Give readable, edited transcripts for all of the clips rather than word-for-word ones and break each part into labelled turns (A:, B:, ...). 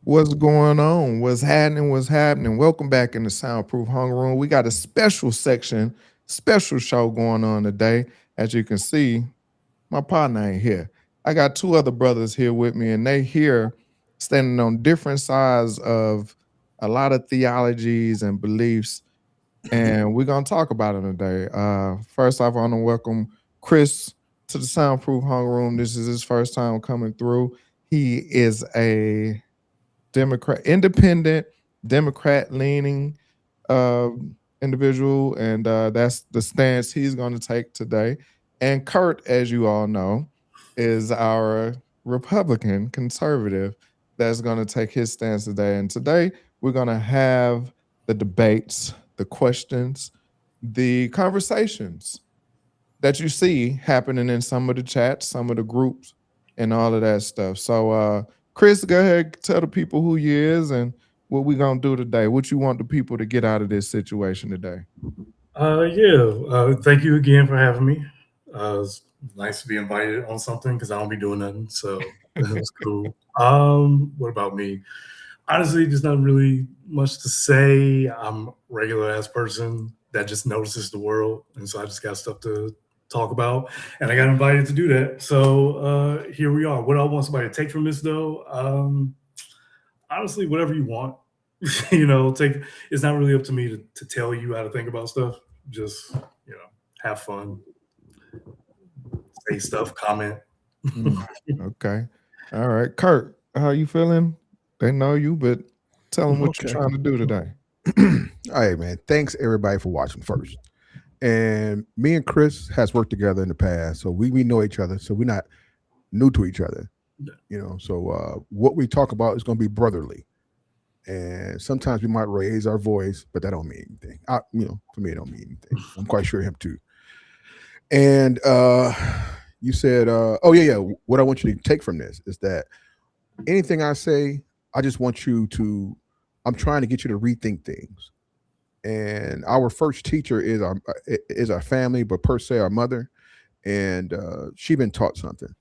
A: What's going on? What's happening? What's happening? Welcome back in the Soundproof Hunger Room. We got a special section, special show going on today. As you can see, my partner ain't here. I got two other brothers here with me, and they here standing on different sides of a lot of theologies and beliefs, and we're gonna talk about it today. First off, I want to welcome Chris to the Soundproof Hunger Room. This is his first time coming through. He is a Democrat, independent, Democrat leaning uh, individual, and that's the stance he's going to take today. And Kurt, as you all know, is our Republican conservative that's going to take his stance today. And today we're going to have the debates, the questions, the conversations that you see happening in some of the chats, some of the groups, and all of that stuff. So, Chris, go ahead, tell the people who you is and what we gonna do today. What you want the people to get out of this situation today?
B: Thank you again for having me. It's nice to be invited on something because I don't be doing nothing, so that was cool. What about me? Honestly, there's not really much to say. I'm a regular ass person that just notices the world, and so I just got stuff to talk about, and I got invited to do that. So here we are. What I want somebody to take from this, though, honestly, whatever you want. Take. It's not really up to me to tell you how to think about stuff. Just have fun, say stuff, comment.
A: Mm, okay, all right, Kurt, how you feeling? They know you, but tell them what you're
C: Okay.
A: trying to do today.
C: All right, man. Thanks everybody for watching first. And me and Chris has worked together in the past, so we know each other. So we're not new to each other, So what we talk about is going to be brotherly, and sometimes we might raise our voice, but that don't mean anything. For me, it don't mean anything. I'm quite sure him too. And you said, oh yeah. What I want you to take from this is that anything I say, I just want you to. I'm trying to get you to rethink things. And our first teacher is our family, but per se our mother, and she been taught something.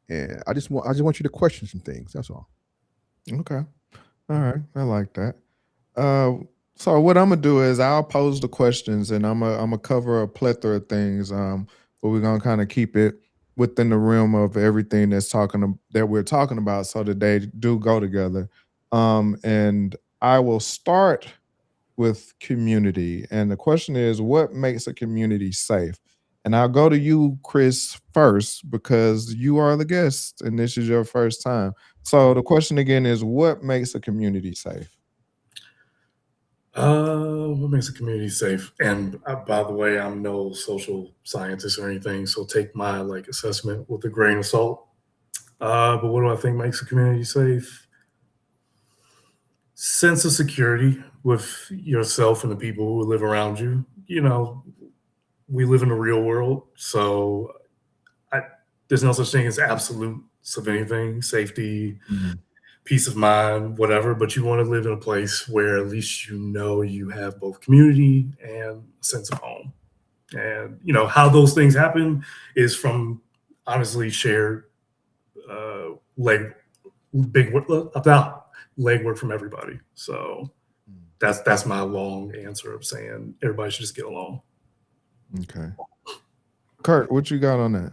C: And I just want you to question some things. That's all.
A: Okay, all right, I like that. Uh, so what I'm gonna do is I'll pose the questions, and I'm gonna cover a plethora of things. But we're gonna kind of keep it within the realm of everything that we're talking about, so that they do go together. And I will start with community, and the question is, what makes a community safe? And I'll go to you, Chris, first because you are the guest, and this is your first time. So the question again is, what makes a community safe?
B: What makes a community safe? And by the way, I'm no social scientist or anything, so take my assessment with a grain of salt. But what do I think makes a community safe? Sense of security with yourself and the people who live around you. We live in the real world, so I, there's no such thing as absolutes of anything, safety,
A: Mhm.
B: peace of mind, whatever. But you want to live in a place where at least you have both community and a sense of home. And how those things happen is from honestly shared leg big work about legwork from everybody. So that's my long answer of saying everybody should just get along.
A: Okay. Kurt, what you got on that?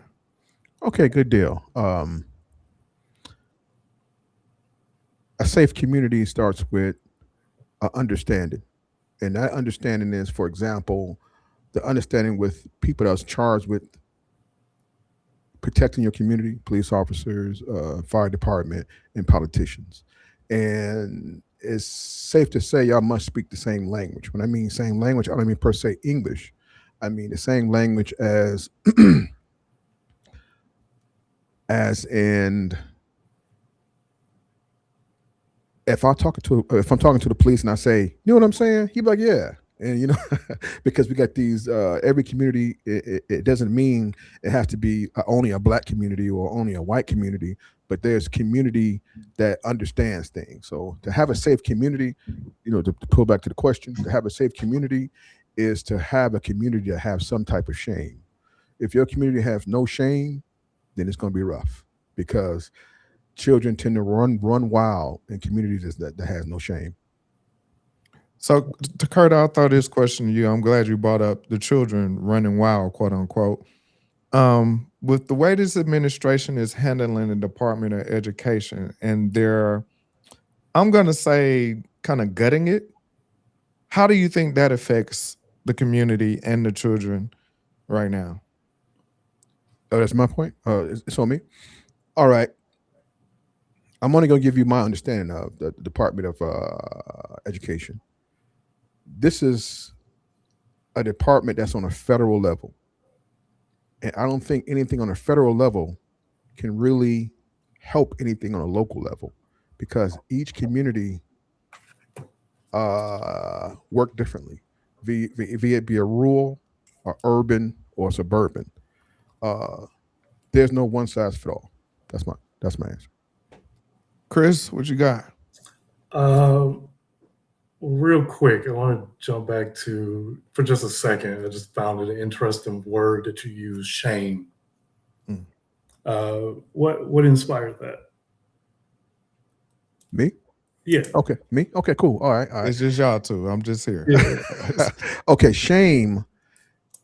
C: Okay, good deal. A safe community starts with understanding, and that understanding is, for example, the understanding with people that's charged with protecting your community, police officers, fire department, and politicians. And it's safe to say y'all must speak the same language. When I mean same language, I don't mean per se English. I mean the same language as in if I'm talking to the police and I say, you know what I'm saying? He'd be like, yeah. And because we got these every community, it doesn't mean it has to be only a black community or only a white community, but there's community that understands things. So to have a safe community, to pull back to the question, to have a safe community is to have a community that have some type of shame. If your community has no shame, then it's going to be rough because children tend to run wild in communities that has no shame.
A: So, to Kurt, I'll throw this question to you. I'm glad you brought up the children running wild, quote unquote. With the way this administration is handling the Department of Education, and they're, I'm going to say, kind of gutting it, how do you think that affects the community and the children right now?
C: Oh, that's my point. It's on me. All right. I'm only going to give you my understanding of the Department of Education. This is a department that's on a federal level. And I don't think anything on a federal level can really help anything on a local level because each community work differently, be it be a rural or urban or suburban. Uh, there's no one size fit all. That's my answer.
A: Chris, what you got?
B: Um, Real quick, I want to jump back to for just a second. I just found it an interesting word that you use, shame.
A: Mm.
B: What inspired that?
C: Me?
B: Yeah,
C: Okay. Me? Okay, cool. All right. All right.
A: It's just y'all two. I'm just here.
B: yeah.
C: Okay, shame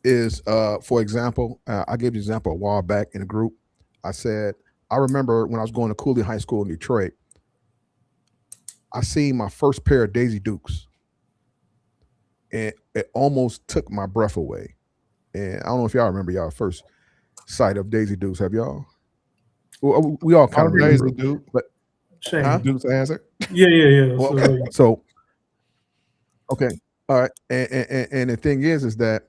C: is for example, I gave you an example a while back in a group. I said, I remember when I was going to Cooley High School in Detroit, I seen my first pair of Daisy Dukes. And it almost took my breath away. And I don't know if y'all remember y'all first sight of Daisy Dukes. Have y'all? Well, we all kind
A: All
C: of
A: days
C: remember.
A: to do.
C: But
B: Shame.
C: huh?
A: Duke's answer.
B: Yeah.
C: Well,
B: So,
C: okay.
B: like,
C: So okay. All right. And the thing is that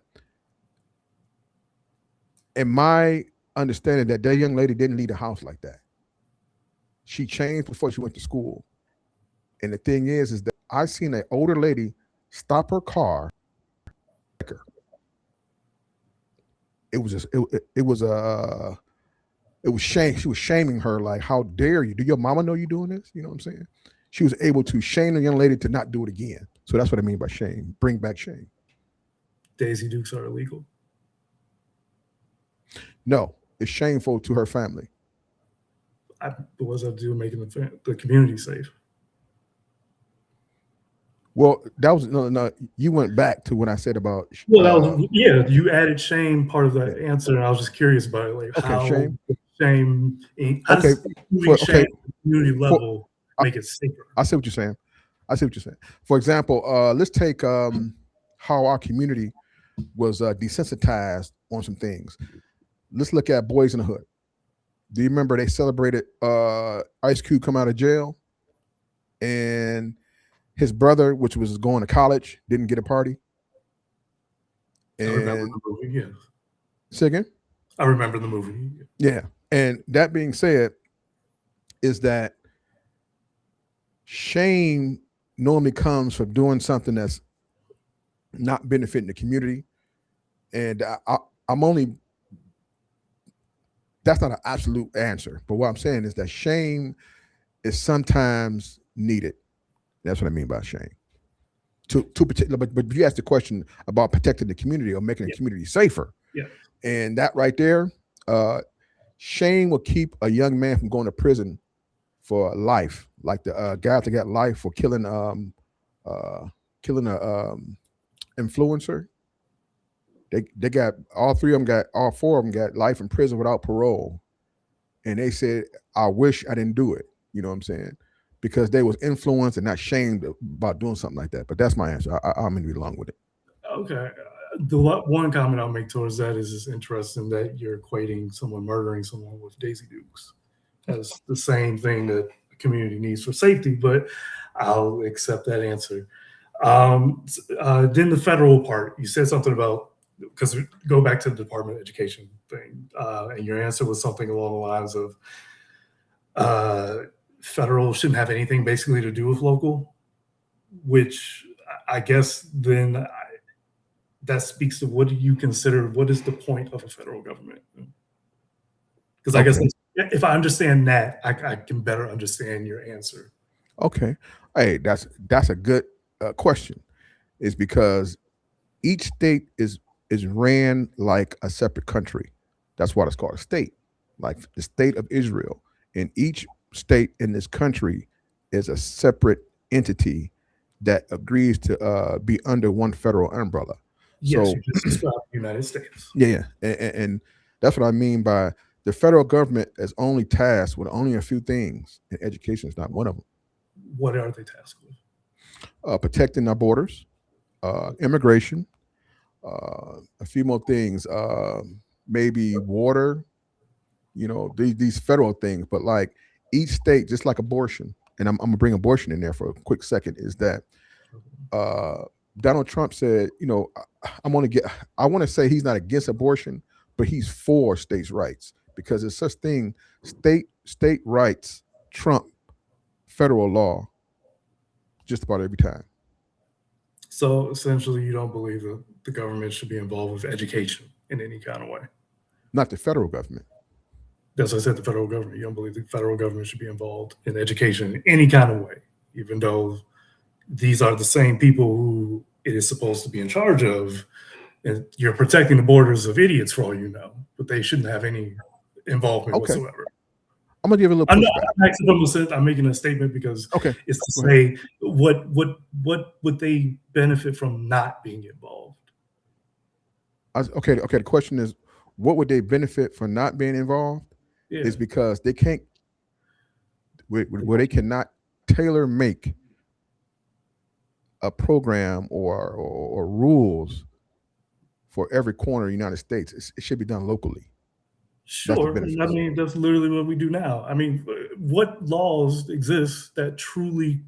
C: in my understanding that young lady didn't leave the house like that. She changed before she went to school. And the thing is that I seen an older lady stop her car. It was just it was shame. She was shaming her like, how dare you? Do your mama know you doing this? You know what I'm saying? She was able to shame the young lady to not do it again. So that's what I mean by shame. Bring back shame.
B: Daisy Dukes are illegal.
C: No, it's shameful to her family.
B: What does that do with making the community safe?
C: Well, that was no. You went back to when I said about
B: Well, that was you added shame part of that
C: yeah.
B: answer, and I was just curious about it, like
C: Okay,
B: how
C: shame.
B: how
C: Okay,
B: does moving shame
C: okay.
B: at the community level
C: I,
B: make it safer?
C: I see what you're saying. For example, let's take how our community was desensitized on some things. Let's look at Boys in the Hood. Do you remember they celebrated Ice Cube come out of jail, and his brother, which was going to college, didn't get a party?
B: I remember
C: And
B: the movie. Yeah,
C: say again?
B: I remember the movie.
C: Yeah. And that being said, is that shame normally comes from doing something that's not benefiting the community. And I'm only, that's not an absolute answer. But what I'm saying is that shame is sometimes needed. That's what I mean by shame. To protect, but you asked the question about protecting the community or making the community safer.
B: Yeah.
C: And that right there, shame will keep a young man from going to prison for life, like the guy that got life for killing a influencer. They got all four of them got life in prison without parole, and they said, "I wish I didn't do it." You know what I'm saying? Because they was influenced and not shamed about doing something like that. But that's my answer. I'm gonna be along with it.
B: Okay. The one comment I'll make towards that is it's interesting that you're equating someone murdering someone with Daisy Dukes. That's the same thing that the community needs for safety, but I'll accept that answer. Then the federal part, you said something about, because we go back to the Department of Education thing, and your answer was something along the lines of federal shouldn't have anything basically to do with local, which I guess then that speaks to what do you consider, what is the point of a federal government? Because I guess if I understand that, I can better understand your answer.
C: Okay. Hey, that's a good question. Is because each state is ran like a separate country. That's why it's called a state, like the state of Israel. And each state in this country is a separate entity that agrees to be under one federal umbrella.
B: Yes,
C: So
B: you just described the United States.
C: yeah, and that's what I mean by the federal government is only tasked with only a few things, and education is not one of them.
B: What are they tasked with?
C: Protecting our borders, immigration, a few more things, maybe water, these federal things. But like each state, just like abortion, and I'm gonna bring abortion in there for a quick second, is that Donald Trump said, I want to say he's not against abortion, but he's for states' rights because there's such thing, state rights trump federal law just about every time.
B: So essentially, you don't believe that the government should be involved with education in any kind of way.
C: Not the federal government.
B: That's what I said, the federal government. You don't believe the federal government should be involved in education in any kind of way, even though these are the same people who it is supposed to be in charge of. And you're protecting the borders of idiots for all you know, but they shouldn't have any involvement whatsoever.
C: I'm gonna give a little pushback.
B: I'm making a statement because
C: Okay.
B: it's to say what would they benefit from not being involved?
C: Okay. The question is, what would they benefit from not being involved?
B: Yeah.
C: Is because they can't, where they cannot tailor make a program or rules for every corner of the United States. It should be done locally.
B: Sure. I mean, that's literally what we do now. I mean, what laws exist that truly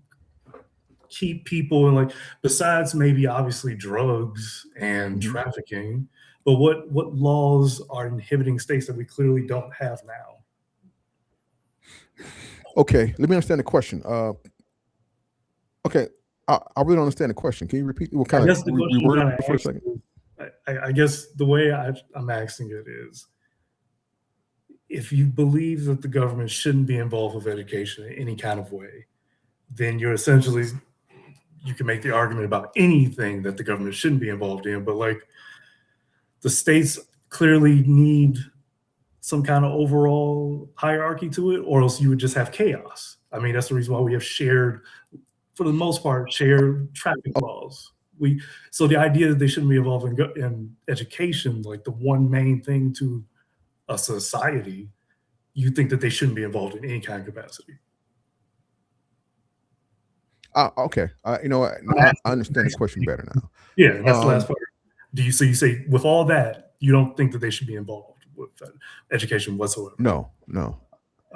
B: keep people in, like, besides maybe obviously drugs and trafficking, but what laws are inhibiting states that we clearly don't have now?
C: Okay, let me understand the question. Okay, I really don't understand the question. Can you repeat? What kind of reword it for a second?
B: I guess the way I'm asking it is, if you believe that the government shouldn't be involved with education in any kind of way, then you're essentially, you can make the argument about anything that the government shouldn't be involved in, but like the states clearly need some kind of overall hierarchy to it, or else you would just have chaos. I mean, that's the reason why we have for the most part, shared traffic laws. So the idea that they shouldn't be involved in education, like the one main thing to a society, you think that they shouldn't be involved in any kind of capacity.
C: Okay, I understand the question better now.
B: Yeah, that's the last part. You say with all that, you don't think that they should be involved with education whatsoever?
C: No.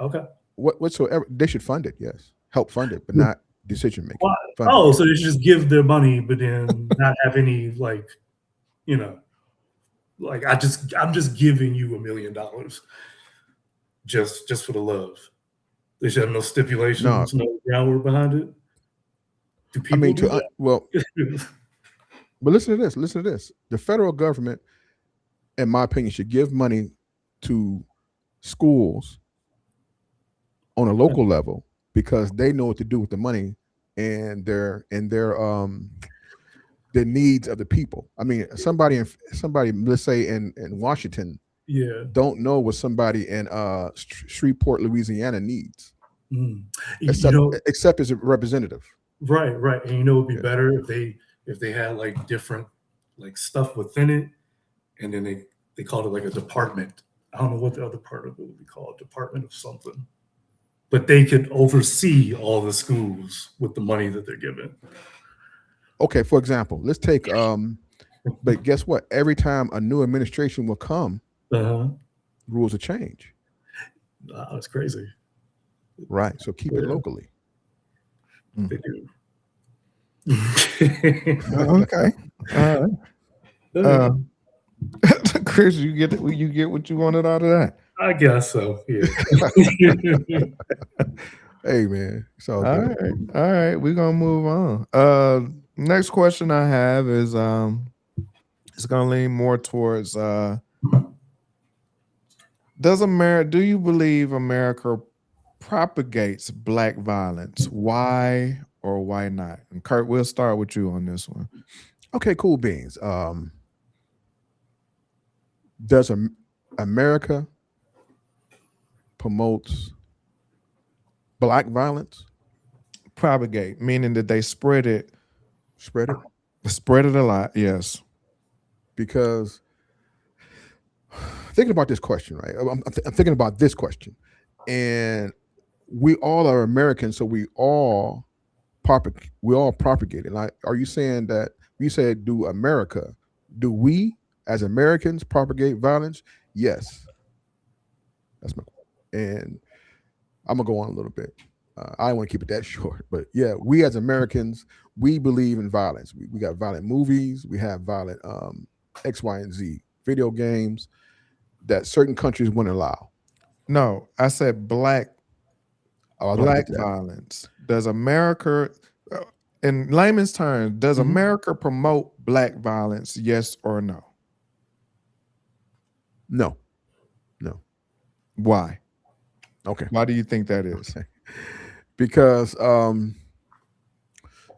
B: Okay.
C: Whatsoever, they should fund it. Yes, help fund it, but not decision making.
B: So they should just give their money, but then not have any I'm just giving you $1 million just for the love. They should have no stipulations, no groundwork behind it. Do people do that?
C: But listen to this. The federal government, in my opinion, should give money to schools on a local level because they know what to do with the money and their needs of the people. I mean, somebody, let's say in Washington, don't know what somebody in Shreveport, Louisiana needs, except as a representative.
B: Right. And it would be better if they had like different like stuff within it, and then they called it like a department. I don't know what the other part of it would be called, department of something. But they could oversee all the schools with the money that they're given.
C: Okay, for example, let's take but guess what? Every time a new administration will come, rules will change.
B: That's crazy.
C: Right. So keep it locally.
B: They do.
A: Okay. All right. Chris, you get what you wanted out of that?
B: I guess so. Yeah.
C: Hey man. So
A: all right. We're gonna move on. Next question I have is it's gonna lean more towards do you believe America propagates black violence? Why or why not? And Curt, we'll start with you on this one.
C: Okay, cool beans. Does America promotes Black violence,
A: Propagate, meaning that they spread it a lot. Yes.
C: because thinking about this question, right? I'm thinking about this question, and we all are Americans, so we all propagate it. Like, are you saying that you said do we as Americans propagate violence? Yes, that's my and I'm gonna go on a little bit. I want to keep it that short, but yeah, we as Americans, we believe in violence. We got violent movies, we have violent X, Y, and Z video games that certain countries wouldn't allow.
A: No, I said
C: Oh, I was about to
A: black
C: get to that.
A: violence. Does America, uh, in layman's terms, does
C: Mhm.
A: America promote black violence? Yes or no?
C: No, no.
A: Why?
C: Okay,
A: Why do you think that is?
C: okay. Because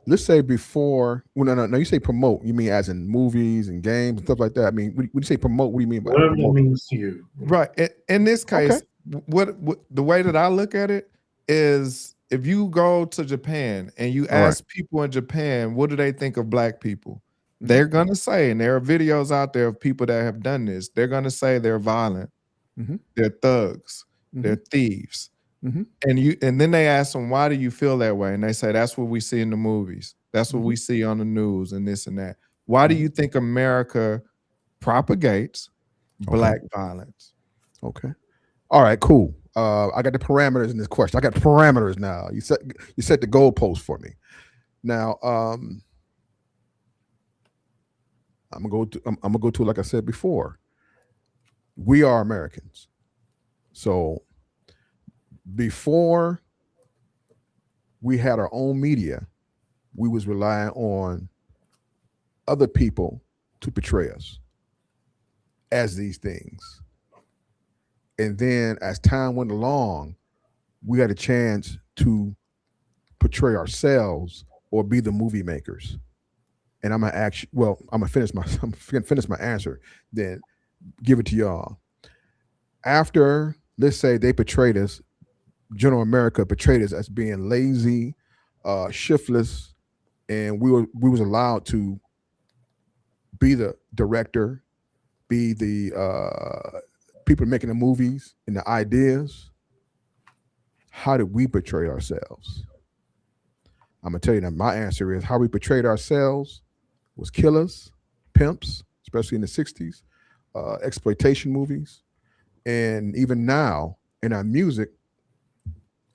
C: let's say before. Well, no. You say promote. You mean as in movies and games and stuff like that? I mean, when you say promote, what do you mean by
B: Whatever that
C: promote?
B: means to you.
A: Right. In this
C: Okay.
A: case, what the way that I look at it is, if you go to Japan and you
C: All right.
A: ask people in Japan, what do they think of black people?
C: Mhm.
A: They're gonna say, and there are videos out there of people that have done this, they're gonna say they're violent,
C: Mhm.
A: they're thugs, they're
C: Mhm.
A: thieves.
C: Mhm.
A: And then they ask them, why do you feel that way? And they say, that's what we see in the movies. That's what
C: Mhm.
A: we see on the news and this and that. Why do
C: Mhm.
A: you think America propagates
C: Okay.
A: black violence?
C: Okay. All right. Cool. I got the parameters in this question. I got the parameters now. You set the goalpost for me. Now, I'm gonna go to like I said before. We are Americans. So before we had our own media, we was relying on other people to portray us as these things. And then as time went along, we had a chance to portray ourselves or be the movie makers. And I'm gonna actually, well, I'm gonna finish my I'm gonna finish my answer, then give it to y'all. After, let's say they portrayed us, General America portrayed us as being lazy, shiftless, and we was allowed to be the director, be the people making the movies and the ideas. How did we portray ourselves? I'm gonna tell you that my answer is how we portrayed ourselves was killers, pimps, especially in the '60s, exploitation movies, and even now in our music,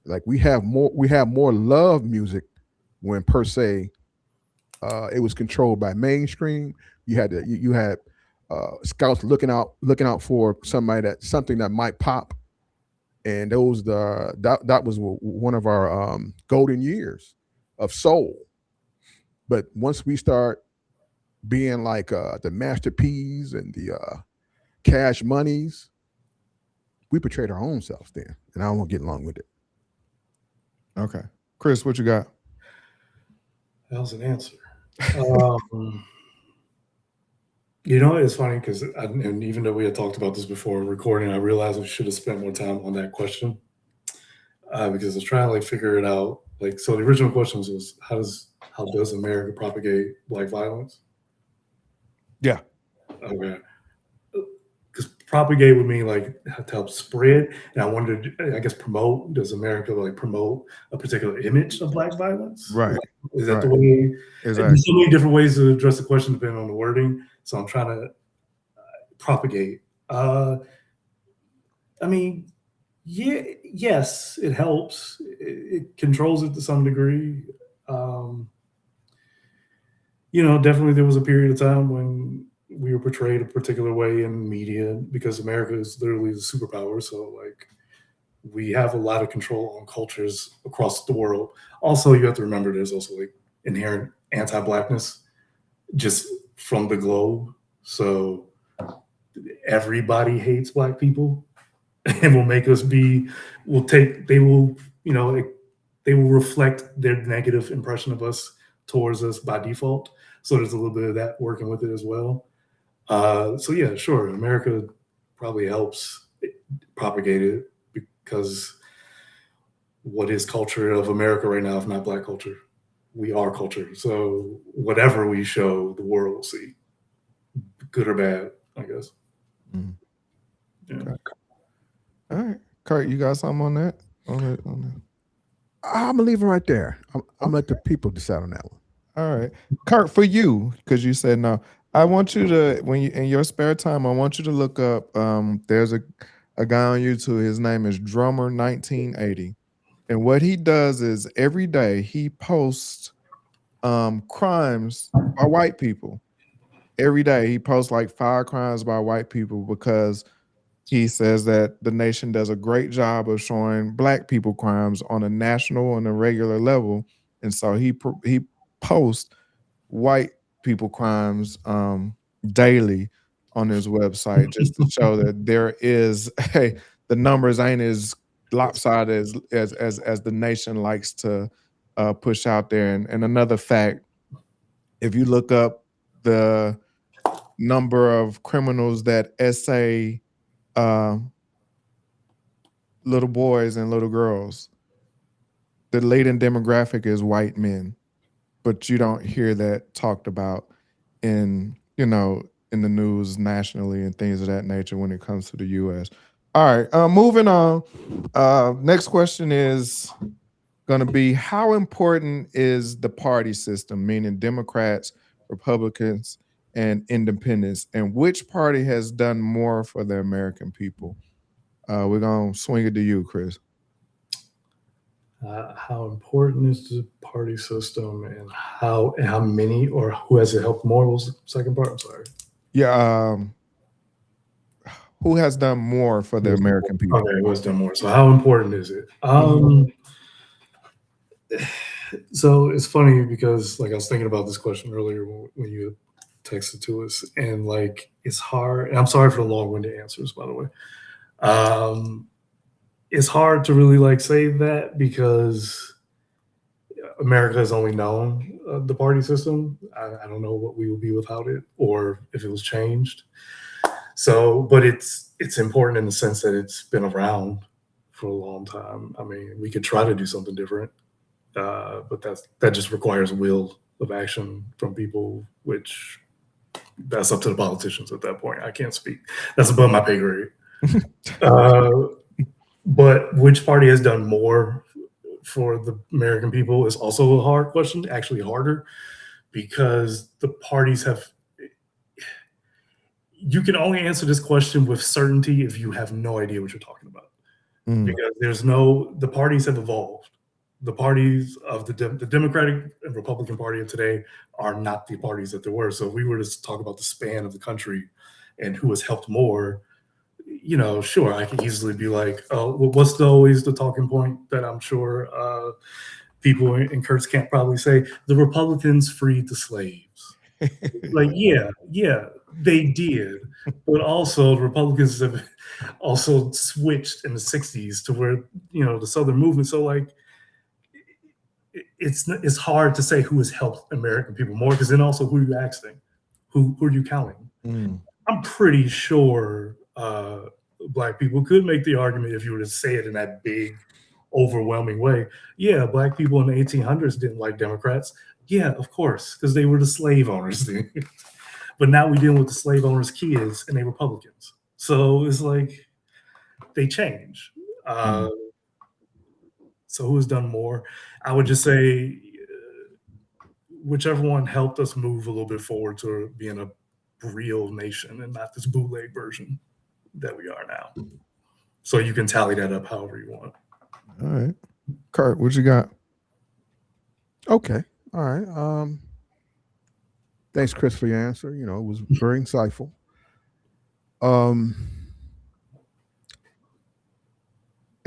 C: like we have more love music when per se it was controlled by mainstream. You had scouts looking out for something that might pop, and that was one of our golden years of soul. But once we start being like the Master P's and the Cash Monies, we portrayed our own selves then, and I won't get along with it.
A: Okay. Chris, what you got?
B: That was an answer. Um, it's funny because, and even though we had talked about this before recording, I realized we should have spent more time on that question because I was trying to like figure it out. Like, so the original question was how does America propagate black violence?
A: Yeah.
B: Okay, because propagate would mean like to help spread, and I wondered, I guess promote. Does America like promote a particular image of black violence?
A: Right.
B: Is that the
A: Right.
B: way?
A: Exactly.
B: There's so many different ways to address the question depending on the wording. So I'm trying to propagate. Uh, I mean, yeah, yes, it helps. It controls it to some degree. Um, definitely there was a period of time when we were portrayed a particular way in media because America is literally the superpower. So like we have a lot of control on cultures across the world. Also, you have to remember there's also like inherent anti-blackness just from the globe. So everybody hates black people and will make us be will take they will they will reflect their negative impression of us towards us by default. So there's a little bit of that working with it as well. So yeah, sure, America probably helps propagate it because what is culture of America right now if not Black culture? We are culture. So whatever we show, the world will see, good or bad, I guess.
A: Mm.
B: Yeah.
A: Okay. All right, Curt, you got something on that?
C: I'm gonna leave it right there. I'm gonna let the people decide on that one.
A: All right, Curt, for you, because you said no, I want you to, when you in your spare time, I want you to look up. There's a guy on YouTube. His name is Drummer 1980, and what he does is every day he posts crimes by white people. Every day he posts like 5 crimes by white people because he says that the nation does a great job of showing Black people crimes on a national and a regular level, and so he posts white people crimes daily on his website just to show that there is hey, the numbers ain't as lopsided as the nation likes to push out there. And another fact, if you look up the number of criminals that essay uh, little boys and little girls, the latent demographic is white men, but you don't hear that talked about in in the news nationally and things of that nature when it comes to the U.S. All right, moving on. Next question is going to be, how important is the party system, meaning Democrats, Republicans, and independents, and which party has done more for the American people? We're going to swing it to you, Chris.
B: How important is the party system, and how many, or who has it helped more? What was the second part? I'm sorry.
A: Yeah, who has done more for the American people?
B: Okay, who has done more? So how important is it? So it's funny because like I was thinking about this question earlier when you texted to us, and like it's hard. And I'm sorry for the long-winded answers, by the way. It's hard to really like say that because America has only known the party system. I don't know what we would be without it, or if it was changed. So, but it's important in the sense that it's been around for a long time. I mean, we could try to do something different, but that just requires will of action from people, which that's up to the politicians at that point. I can't speak. That's above my pay grade. But which party has done more for the American people is also a hard question, actually harder, because the parties have. You can only answer this question with certainty if you have no idea what you're talking about, because the parties have evolved. The parties of the Democratic and Republican Party of today are not the parties that there were. So if we were to talk about the span of the country and who has helped more, sure, I can easily be like, oh, well, what's always the talking point that I'm sure people in Curt's camp probably say? The Republicans freed the slaves. Like, yeah, they did. But also the Republicans have also switched in the 60s to where, the Southern movement. So like, it's hard to say who has helped American people more, because then also who are you asking? Who are you counting? I'm pretty sure Black people could make the argument, if you were to say it in that big, overwhelming way. Yeah, Black people in the 1800s didn't like Democrats. Yeah, of course, because they were the slave owners. But now we're dealing with the slave owners' kids, and they Republicans. So it's like they change. So who has done more? I would just say whichever one helped us move a little bit forward to being a real nation and not this bootleg version that we are now. So you can tally that up however you want.
A: All right. Curt, what you got?
C: Okay. All right. Thanks, Chris, for your answer. It was very insightful. In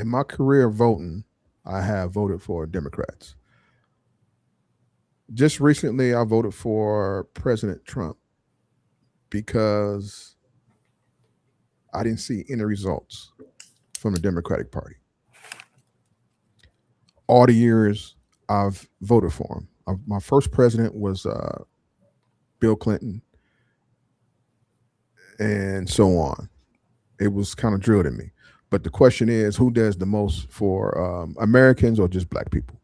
C: my career voting, I have voted for Democrats. Just recently, I voted for President Trump because I didn't see any results from the Democratic Party. All the years I've voted for him. My first president was Bill Clinton, and so on. It was kind of drilled in me. But the question is, who does the most for Americans or just black people?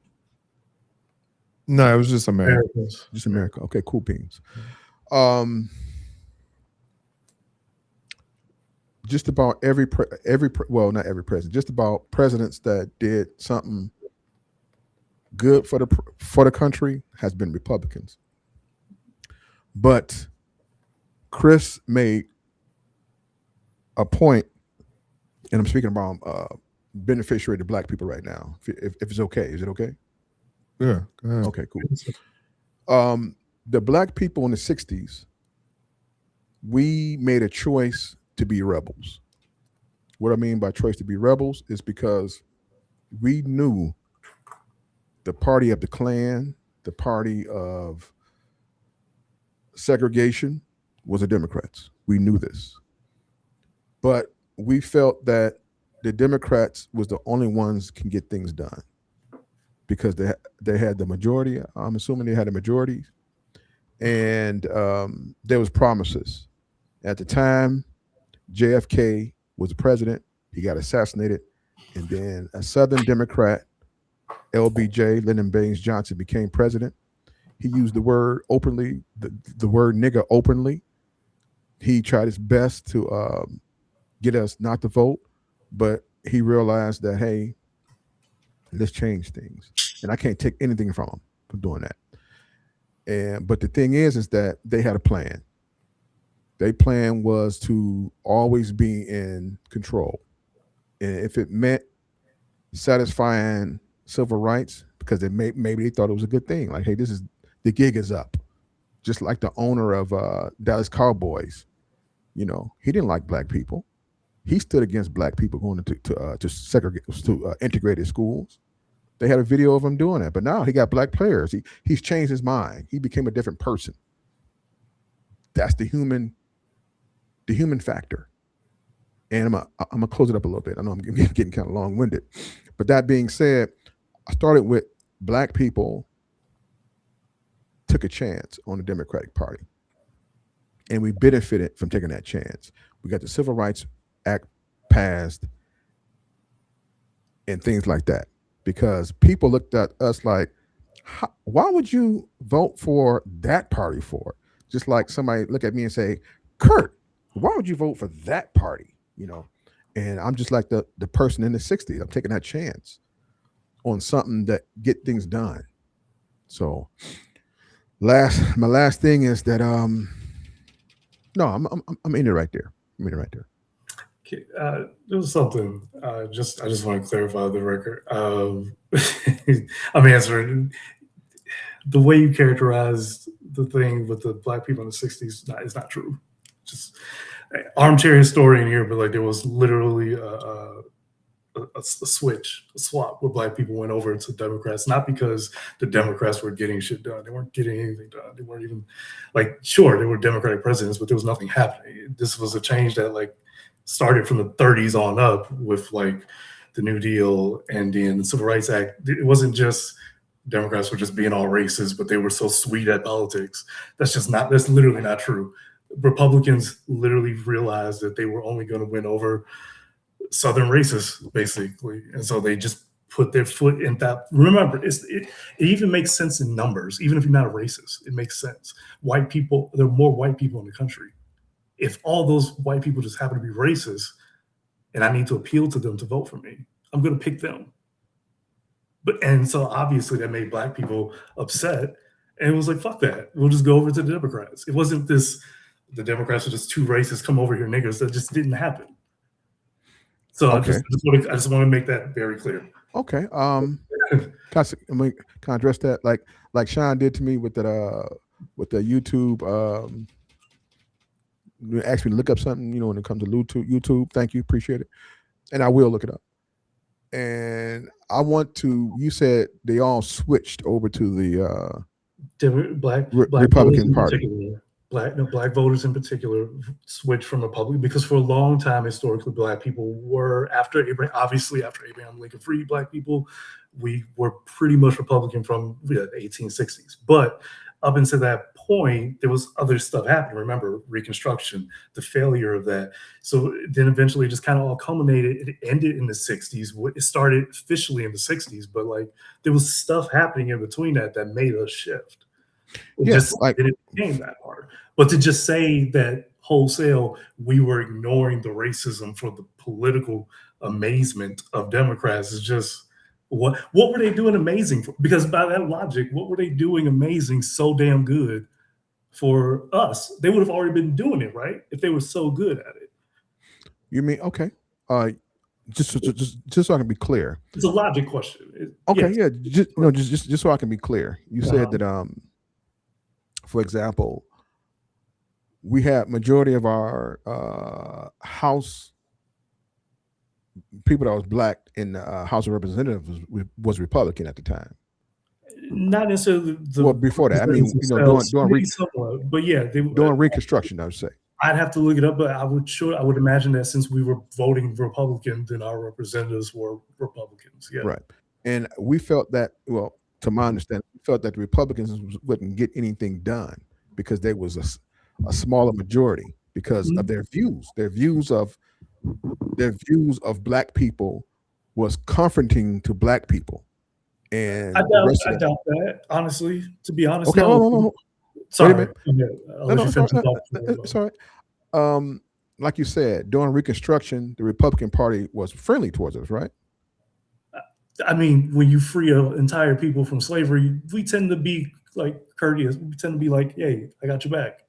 A: No, it was just America.
B: Americans.
C: Just America. Okay, cool beans. Um, just about well, not every president, just about presidents that did something good for the country has been Republicans. But Chris made a point, and I'm speaking about beneficiary to black people right now. If it's okay, is it okay?
A: Yeah. Go ahead.
C: Okay, cool. The black people in the 60s, we made a choice to be rebels. What I mean by choice to be rebels is because we knew the party of the Klan, the party of segregation was the Democrats. We knew this. But we felt that the Democrats was the only ones can get things done because they had the majority. I'm assuming they had a majority. And there was promises. At the time, JFK was the president. He got assassinated. And then a Southern Democrat, LBJ, Lyndon Baines Johnson, became president. He used the word openly, the word nigger openly. He tried his best to get us not to vote, but he realized that, hey, let's change things. And I can't take anything from him for doing that. But the thing is that they had a plan. Their plan was to always be in control. And if it meant satisfying civil rights, because maybe they thought it was a good thing. Like, hey, the gig is up. Just like the owner of Dallas Cowboys, he didn't like black people. He stood against black people going to segregate, to integrated schools. They had a video of him doing that. But now he got black players. He's changed his mind. He became a different person. That's the human factor. And I'm gonna close it up a little bit. I know I'm getting kind of long-winded. But that being said, I started with black people took a chance on the Democratic Party. And we benefited from taking that chance. We got the Civil Rights Act passed and things like that. Because people looked at us like, why would you vote for that party for? Just like somebody look at me and say, Curt, why would you vote for that party? And I'm just like the person in the 60s. I'm taking that chance on something that get things done. So my last thing is that no, I'm in it right there. I'm in it right there.
B: Okay, there was something. I just want to clarify the record. I'm answering the way you characterized the thing with the black people in the 60s is not true. Just armchair historian here, but like there was literally a swap where black people went over to Democrats, not because the Democrats were getting shit done. They weren't getting anything done. They weren't even sure, they were Democratic presidents, but there was nothing happening. This was a change that started from the 30s on up with the New Deal and then the Civil Rights Act. It wasn't just Democrats were just being all racist, but they were so sweet at politics. That's literally not true. Republicans literally realized that they were only going to win over Southern racists, basically. And so they just put their foot in that. Remember, it even makes sense in numbers. Even if you're not a racist, it makes sense. White people, there are more white people in the country. If all those white people just happen to be racist and I need to appeal to them to vote for me, I'm going to pick them. And so obviously that made black people upset. And it was like, fuck that. We'll just go over to the Democrats. It wasn't the Democrats are just too racist, come over here, niggas. That just didn't happen. So okay. I just want to make that very clear.
C: Okay. Can I address that? Like Sean did to me with the YouTube. You asked me to look up something, when it comes to YouTube. Thank you, appreciate it, and I will look it up. And I want to. You said they all switched over to the black Republican Party.
B: Black voters in particular switched from Republican because for a long time, historically, black people were after Abraham Lincoln freed black people, we were pretty much Republican from the 1860s. But up until that point, there was other stuff happening. Remember, Reconstruction, the failure of that. So then eventually it just kind of all culminated. It ended in the 60s. It started officially in the 60s, but like there was stuff happening in between that made us shift. It just didn't became that part. But to just say that wholesale, we were ignoring the racism for the political amazement of Democrats is just what were they doing amazing for? Because by that logic, what were they doing amazing so damn good for us? They would have already been doing it, right? If they were so good at it.
C: You mean okay? Just so I can be clear.
B: It's a logic question.
C: Okay, yes. Yeah. Just so I can be clear. You said that for example, we had majority of our House people that was black in the House of Representatives was Republican at the time.
B: Not necessarily.
C: Well, before that, I mean, during Reconstruction, I would say.
B: I'd have to look it up, but I would imagine that since we were voting Republican, then our representatives were Republicans. Yeah,
C: right. And we felt that, well, to my understanding, we felt that the Republicans wouldn't get anything done because there was a smaller majority because of their views. Their views of black people was comforting to black people. And
B: I doubt that, honestly. To be honest,
C: okay, no.
B: Sorry.
C: Sorry. Like you said, during Reconstruction, the Republican Party was friendly towards us, right?
B: I mean, when you free an entire people from slavery, we tend to be like courteous. We tend to be like, "Hey, I got your back."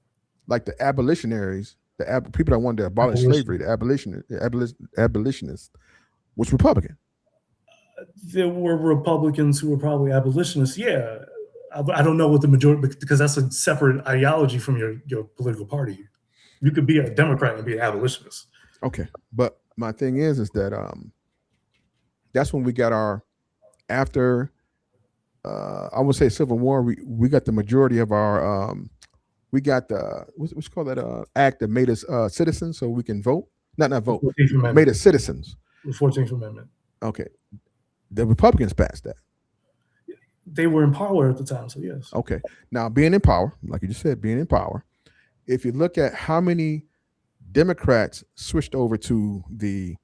C: Like the abolitionists, people that wanted to abolish slavery, the abolitionists, was Republican.
B: There were Republicans who were probably abolitionists. Yeah, I don't know what the majority, because that's a separate ideology from your political party. You could be a Democrat and be an abolitionist.
C: Okay, but my thing is that that's when we got our after I would say Civil War. We got the majority of our we got the what's called that act that made us citizens, so we can vote. Not vote. Made us citizens.
B: The 14th Amendment.
C: Okay, the Republicans passed that.
B: They were in power at the time, so yes.
C: Okay, now being in power, like you just said, being in power. If you look at how many Democrats switched over to the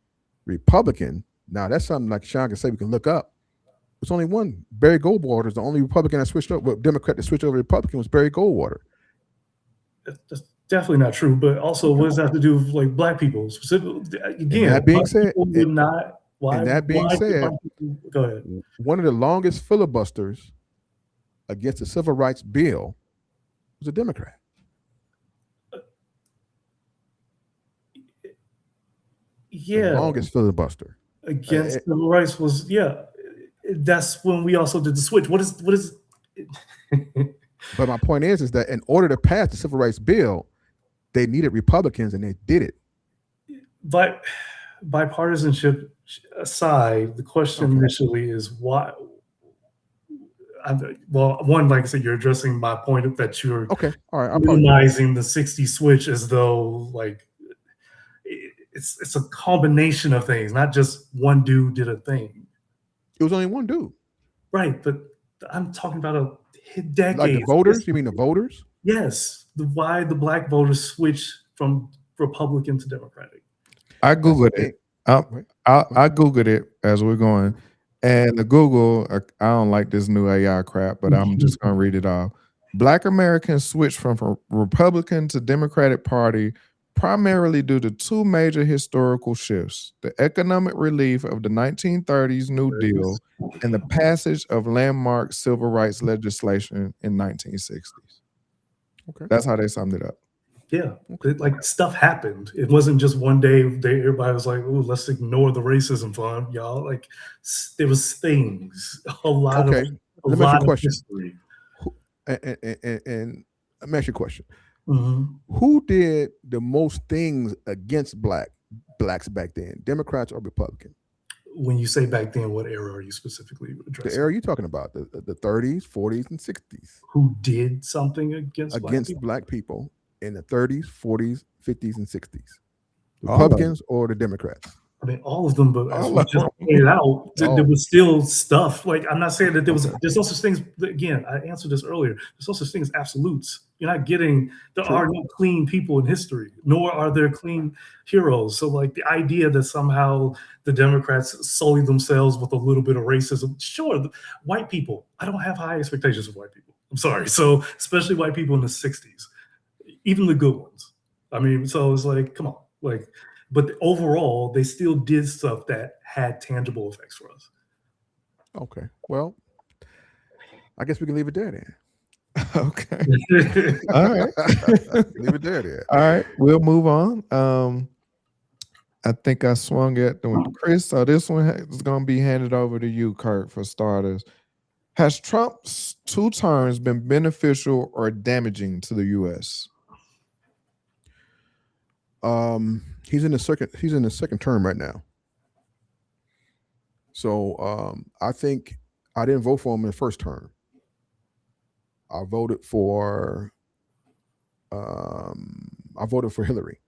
C: Republican, now that's something like Sean can say we can look up. There's only one. Barry Goldwater is the only Republican that switched over. Democrat that switched over to Republican was Barry Goldwater.
B: That's definitely not true. But also, what does that have to do with like black people? Specifically, again,
C: that being said,
B: go ahead.
C: One of the longest filibusters against the Civil Rights Bill was a Democrat.
B: Yeah,
C: the longest filibuster
B: against civil rights was that's when we also did the switch. What is
C: But my point is that in order to pass the Civil Rights Bill, they needed Republicans, and they did it.
B: But bipartisanship aside, the question initially is why. Well, one, like I said, you're addressing my point that you're minimizing the 60 switch as though like it's a combination of things, not just one dude did a thing.
C: It was only one dude,
B: right? But I'm talking about a decade.
C: Like the voters? You mean the voters?
B: Yes. Why the black voters switched from Republican to Democratic.
A: I googled it. I googled it as we're going, and the Google. I don't like this new AI crap, but I'm just gonna read it off. Black Americans switched from Republican to Democratic Party primarily due to two major historical shifts: the economic relief of the 1930s New Deal and the passage of landmark civil rights legislation in 1960s.
C: Okay,
A: that's how they summed it up.
B: Yeah, like stuff happened. It wasn't just one day. Everybody was like, "Ooh, let's ignore the racism fund, y'all." Like there was things, a lot of history.
C: And let me ask you a question.
B: Mm-hmm.
C: Who did the most things against blacks back then, Democrats or Republicans?
B: When you say back then, what era are you specifically addressing?
C: The era you're talking about, the 30s, 40s, and 60s.
B: Who did something against
C: black people in the 30s, 40s, 50s, and 60s? Republicans or the Democrats?
B: I mean, all of them, but as
A: All
B: we
A: of
B: just
A: them.
B: pointed out, there
C: Oh.
B: was still stuff. Like, I'm not saying that there was,
C: Okay.
B: there's no such things. Again, I answered this earlier. There's no such thing as absolutes. You're not getting, there
C: True.
B: are no clean people in history, nor are there clean heroes. So, like, the idea that somehow the Democrats sully themselves with a little bit of racism, sure, white people, I don't have high expectations of white people. I'm sorry. So, especially white people in the 60s, even the good ones. I mean, so it's like, come on. Like, but overall, they still did stuff that had tangible effects for us.
C: Okay. Well, I guess we can leave it there then.
A: Okay. All right.
C: Leave it there then.
A: All right. We'll move on. I think I swung it to Chris. So this one is going to be handed over to you, Curt, for starters. Has Trump's 2 terms been beneficial or damaging to the U.S.?
C: He's in the second term right now. So I think I didn't vote for him in the first term. I voted for Hillary.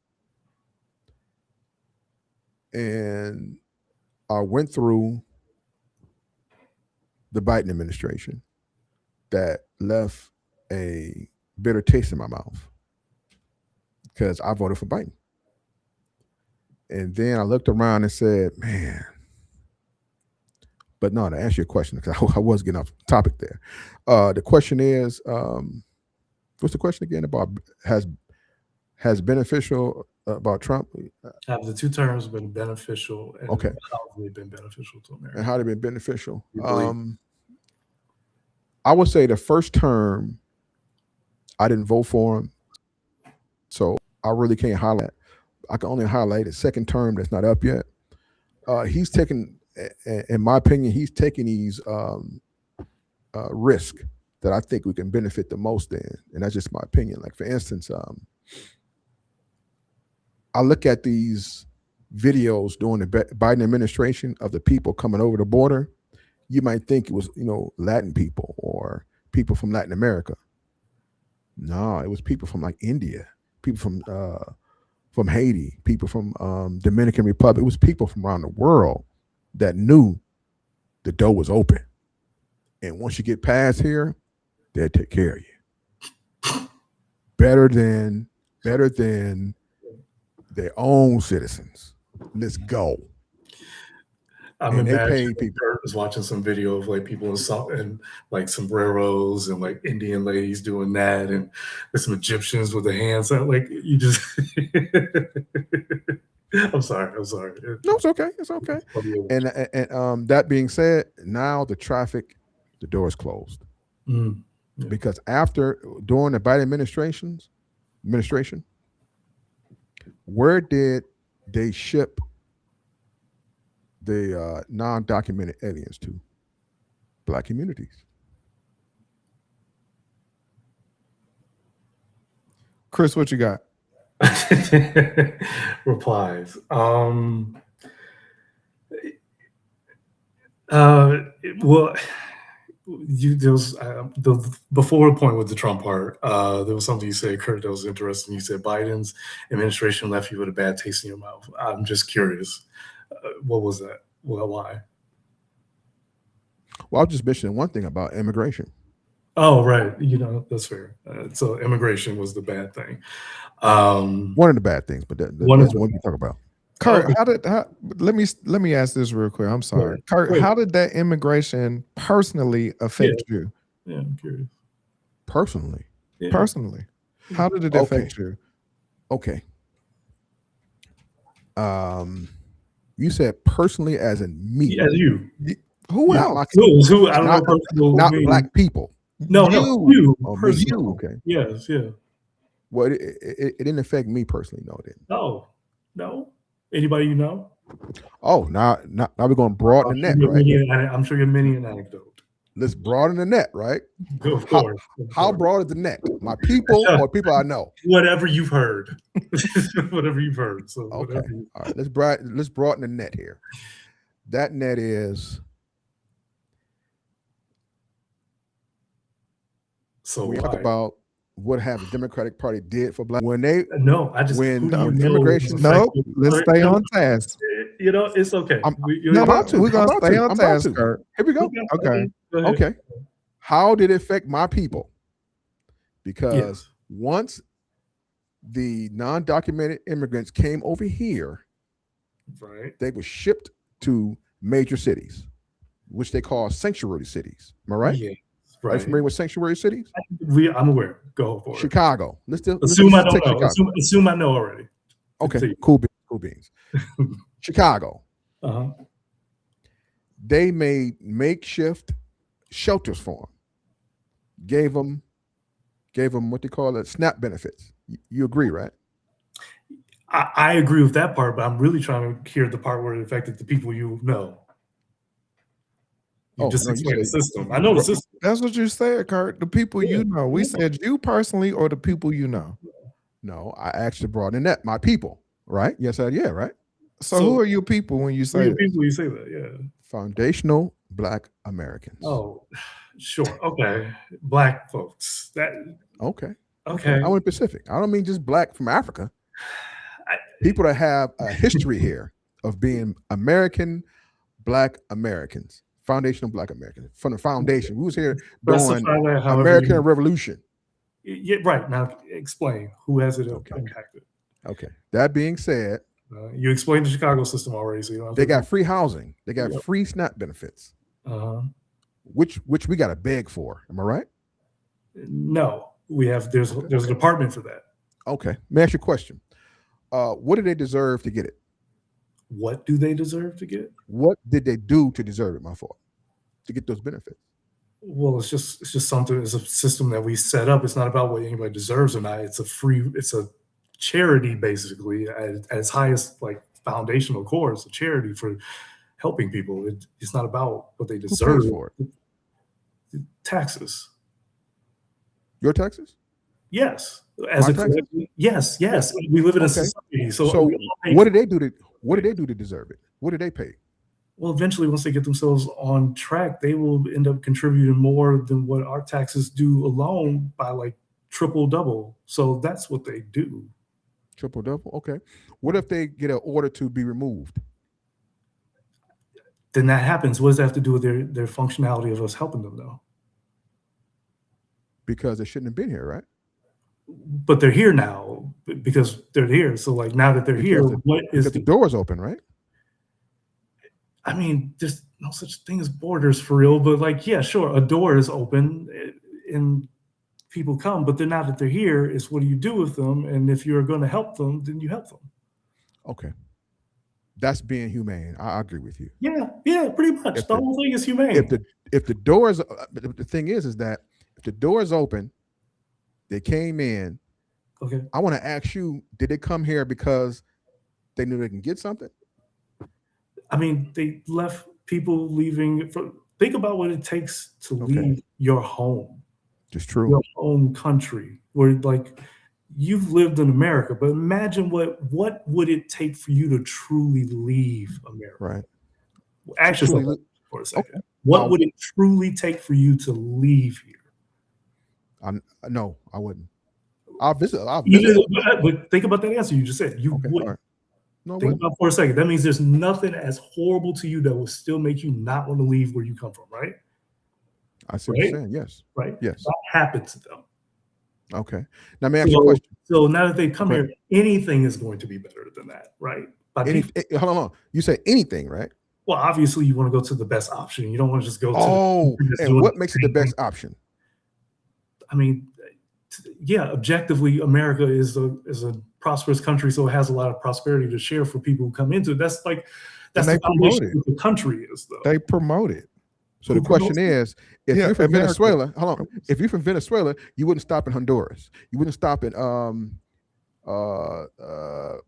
C: And I went through the Biden administration that left a bitter taste in my mouth because I voted for Biden. And then I looked around and said, man, but no, to answer your question, because I was getting off topic there. The question is, what's the question again about has beneficial about Trump?
B: Have the 2 terms been beneficial? And
C: Okay.
B: how have they been beneficial to America?
C: And how they've been beneficial?
B: You believe?
C: I would say the first term, I didn't vote for him, so I really can't highlight. I can only highlight the second term that's not up yet. He's taken, in my opinion, he's taking these risk that I think we can benefit the most in, and that's just my opinion. Like, for instance, I look at these videos during the Biden administration of the people coming over the border. You might think it was, Latin people or people from Latin America. No, it was people from like India, people from Haiti, people from Dominican Republic. It was people from around the world that knew the door was open. And once you get past here, they'll take care of you. Better than their own citizens. Let's go.
B: I'm
C: And they
B: imagining
C: pay people.
B: Kurt was watching some video of like people in like sombreros and like Indian ladies doing that, and there's some Egyptians with the hands out. Like, you just, I'm sorry.
C: No, it's okay. It's okay. And that being said, now the door is closed.
B: Yeah.
C: Because during the Biden administration, where did they ship the non-documented aliens to? Black communities.
A: Chris, what you got?
B: Replies. Well, there was before the point with the Trump part, there was something you said, Curt, that was interesting. You said Biden's administration left you with a bad taste in your mouth. I'm just curious. What was that? Well, why?
C: Well, I was just mentioning one thing about immigration.
B: Oh, right. That's fair. So immigration was the bad thing.
C: One of the bad things, but that's one we talk about.
A: Curt, let me ask this real quick. I'm sorry.
B: Right.
A: Curt, how did that immigration personally affect you?
B: Yeah, I'm curious.
C: Personally?
B: Yeah.
A: Personally. How did it affect you?
C: Okay. You said personally as in me.
B: As you.
A: Who
C: Not
A: else?
B: Who? I don't know. Personal
C: not
B: mean.
C: black people.
B: No, you.
C: Oh, me,
B: Personal.
C: you. Okay.
B: Yes, yeah.
C: Well, it didn't affect me personally. No, it didn't.
B: No. Anybody you know?
C: Oh, now we're going to broaden the net, right?
B: I'm sure you're many an anecdote.
C: Let's broaden the net, right?
B: Of course.
C: How broad is the net? My people or people I know?
B: Whatever you've heard. Whatever you've heard. So
C: okay. All right. Let's broaden the net here. That net is.
B: So
C: we talk about what have the Democratic Party did for black
B: immigration.
A: No, let's stay on task.
B: It's okay.
C: I'm
A: No,
C: about to.
A: we're
C: I'm
A: gonna
C: about
A: stay
C: to.
A: on
C: I'm about
A: task,
C: to.
A: Curt.
C: Here we go.
A: Okay.
B: Go ahead.
C: Okay. How did it affect my people? Because
B: Yes.
C: once the non-documented immigrants came over here,
B: Right.
C: they were shipped to major cities, which they call sanctuary cities. Am I right?
B: Yeah.
C: Are you
B: Right.
C: familiar with sanctuary cities?
B: I'm aware. Go for it.
C: Chicago. Let's
B: Assume I
C: take
B: don't know.
C: Chicago.
B: Assume I know already.
C: Okay,
B: Continue.
C: cool beans. Chicago.
B: Uh-huh.
C: They made makeshift shelters for them. Gave them what they call it, SNAP benefits. You agree, right?
B: I agree with that part, but I'm really trying to hear the part where it affected the people you know. You just
C: no, you
B: explained the
C: said
B: system. I know the system.
A: That's what you said, Curt. The people you know. We said you personally or the people you know.
C: no. I actually brought in that my people, right? Yes, yeah, right.
A: So who are your people when you
B: Who
A: say
B: are
A: that?
B: people you say that? Yeah.
C: Foundational Black Americans.
B: Oh, sure. Okay. Black folks.
C: Okay.
B: Okay.
C: I went Pacific. I don't mean just black from Africa. People that have a history here of being American Black Americans, foundational Black Americans. From the foundation, we was here during
B: Specify that however
C: American
B: you-
C: Revolution.
B: Yeah, right. Now explain who has it impacted.
C: Okay. That being said,
B: You explained the Chicago system already, so you don't have
C: they
B: to-
C: got free housing. They got free SNAP benefits, which we got to beg for. Am I right?
B: No, we have. There's a department for that.
C: Okay. Let me ask you a question. What do they deserve to get it?
B: What do they deserve to get?
C: What did they do to deserve it? My fault. To get those benefits.
B: Well, it's just something. It's a system that we set up. It's not about what anybody deserves or not. It's a charity basically at its highest foundational core. It's a charity for helping people. It's not about what they
C: Who
B: deserve.
C: pays for it?
B: Taxes.
C: Your taxes?
B: Yes. Yes. We live in a society.
C: So what did they do to deserve it? What did they pay?
B: Well, eventually, once they get themselves on track, they will end up contributing more than what our taxes do alone by triple double. So that's what they do.
C: Triple double? Okay. What if they get an order to be removed?
B: Then that happens. What does that have to do with their functionality of us helping them, though?
C: Because they shouldn't have been here, right?
B: But they're here now because they're here. So now that they're here, what is
C: the doors open, right?
B: I mean, there's no such thing as borders for real, but yeah, sure, a door is open and people come, but then now that they're here, it's what do you do with them? And if you're going to help them, then you help them.
C: Okay. That's being humane. I agree with you.
B: Yeah, pretty much. The whole thing is humane.
C: If the doors, the thing is that if the door is open, they came in.
B: Okay.
C: I want to ask you, did they come here because they knew they can get something?
B: I mean, they left people leaving. Think about what it takes to leave your home.
C: Just true.
B: Your home country, where you've lived in America, but imagine what would it take for you to truly leave America?
C: Right.
B: Actually, for a second, what would it truly take for you to leave here?
C: No, I wouldn't. I'll visit.
B: But think about that answer you just said. You would.
C: Right. No,
B: think about for a second. That means there's nothing as horrible to you that will still make you not want to leave where you come from, right?
C: I see what you're saying. Yes.
B: Right.
C: Yes.
B: That happened to them.
C: Okay. Now, may I ask you a question?
B: So now that they come here, anything is going to be better than that, right?
C: Hold on. You say anything, right?
B: Well, obviously, you want to go to the best option. You don't want to just go to.
C: And what makes it the best option?
B: I mean, yeah, objectively, America is a prosperous country, so it has a lot of prosperity to share for people who come into it. That's the foundation of the country is, though.
A: They promote it.
C: So the question is, if you're from Venezuela, if you're from Venezuela, you wouldn't stop in Honduras. You wouldn't stop in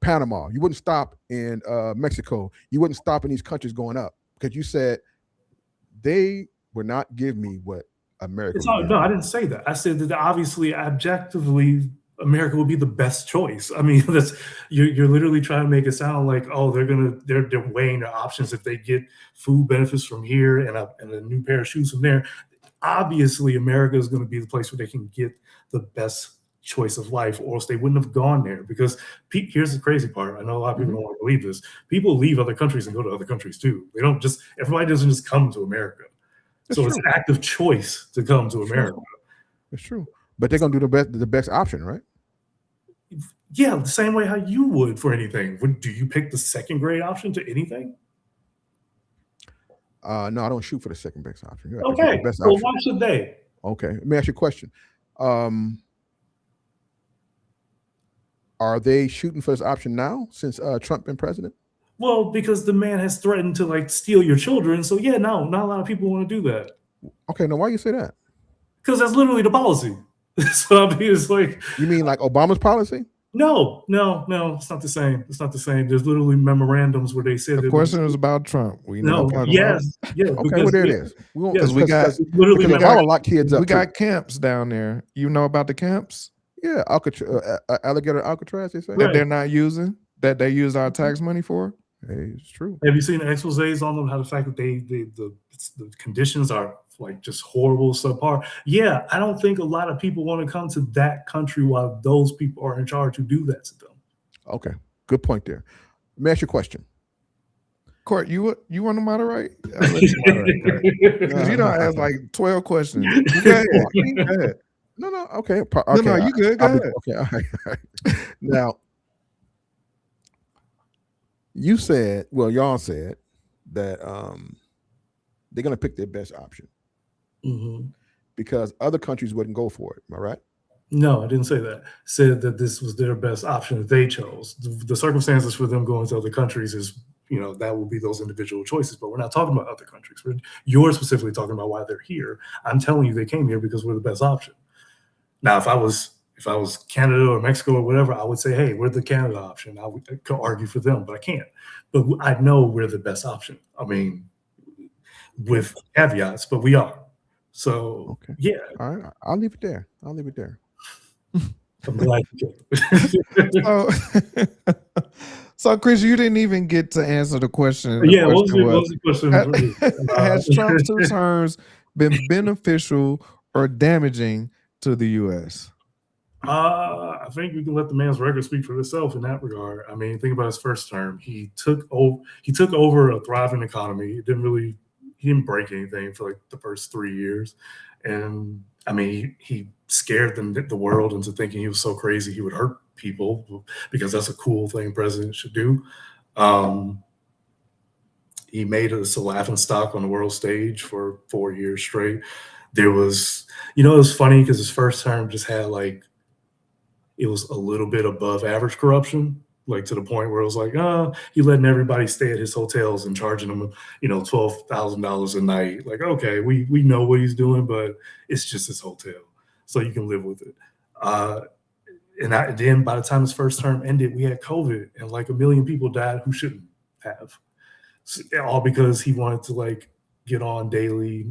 C: Panama. You wouldn't stop in Mexico. You wouldn't stop in these countries going up because you said they would not give me what America.
B: No, I didn't say that. I said that obviously, objectively, America would be the best choice. I mean, you're literally trying to make it sound like, oh, they're weighing their options if they get food benefits from here and a new pair of shoes from there. Obviously, America is going to be the place where they can get the best choice of life, or else they wouldn't have gone there. Because here's the crazy part. I know a lot of people don't want to believe this. People leave other countries and go to other countries too. They don't just, everybody doesn't just come to America.
C: That's
B: so
C: true.
B: It's an active choice to come to America.
C: It's true. But they're gonna do the best option, right?
B: Yeah, the same way how you would for anything. Do you pick the second grade option to anything?
C: No, I don't shoot for the second best option. You
B: Okay,
C: the best
B: so
C: option.
B: why should they?
C: Okay, let me ask you a question. Are they shooting for this option now since Trump been president?
B: Well, because the man has threatened to like steal your children. So yeah, no, not a lot of people want to do that.
C: Okay, now why you say that?
B: Because that's literally the policy. So I mean, it's like,
C: You mean like Obama's policy?
B: no, it's not the same. It's not the same. There's literally memorandums where they said
A: The question was about Trump. We know.
B: yes, yeah.
C: Okay, well there it is.
B: Yes,
A: we got
B: literally
C: Obama locked kids up.
A: We got camps down there. You know about the camps?
C: Yeah, alligator Alcatraz. They say
A: that they're not using, that they use our tax money for.
C: Hey, it's true.
B: Have you seen the exposés on them? How the fact that the conditions are like just horrible, subpar. Yeah, I don't think a lot of people want to come to that country while those people are in charge who do that to them.
C: Okay, good point there. Let me ask you a question.
A: Curt, you want to moderate? Because you don't ask like 12 questions. Go ahead.
C: No, okay.
A: No, you good. Go ahead.
C: Okay, all right. Now, you said, well, y'all said that they're going to pick their best option because other countries wouldn't go for it. Am I right?
B: No, I didn't say that. I said that this was their best option that they chose. The circumstances for them going to other countries is, that will be those individual choices. But we're not talking about other countries. You're specifically talking about why they're here. I'm telling you they came here because we're the best option. Now, if I was Canada or Mexico or whatever, I would say, hey, we're the Canada option. I could argue for them, but I can't. But I know we're the best option. I mean, with caveats, but we are. So, yeah.
C: All right. I'll leave it there.
B: I'm glad you did.
A: So, Chris, you didn't even get to answer the question.
B: Yeah, what was the question?
A: Has Trump's two terms been beneficial or damaging to the U.S.?
B: I think we can let the man's record speak for itself in that regard. I mean, think about his first term. He took over a thriving economy. He didn't break anything for like the first 3 years, and I mean, he scared the world into thinking he was so crazy he would hurt people because that's a cool thing presidents should do. He made us a laughing stock on the world stage for 4 years straight. There was, it was funny because his first term just had it was a little bit above average corruption, like to the point where it was like, he letting everybody stay at his hotels and charging them, $12,000 a night. Like, okay, we know what he's doing, but it's just his hotel, so you can live with it. And then by the time his first term ended, we had COVID, and like 1 million people died who shouldn't have, all because he wanted to get on daily,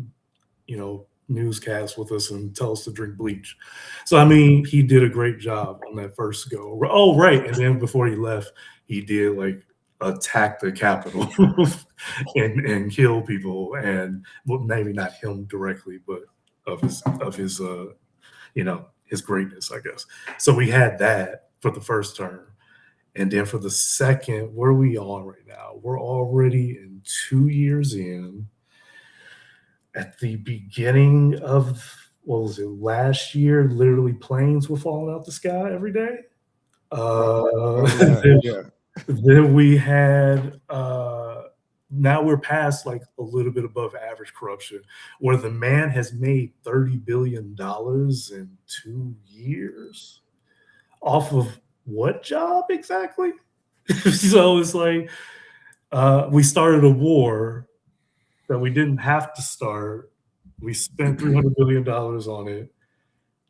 B: newscast with us and tell us to drink bleach. So I mean, he did a great job on that first go. Oh, right. And then before he left, he did attack the Capitol and kill people, and well, maybe not him directly, but of his his greatness, I guess. So we had that for the first term. And then for the second, where are we on right now? We're already in 2 years in. At the beginning of, what was it, last year, literally planes were falling out the sky every day. Then we had, now we're past a little bit above average corruption, where the man has made $30 billion in 2 years. Off of what job exactly? So it's we started a war that we didn't have to start. We spent $300 billion on it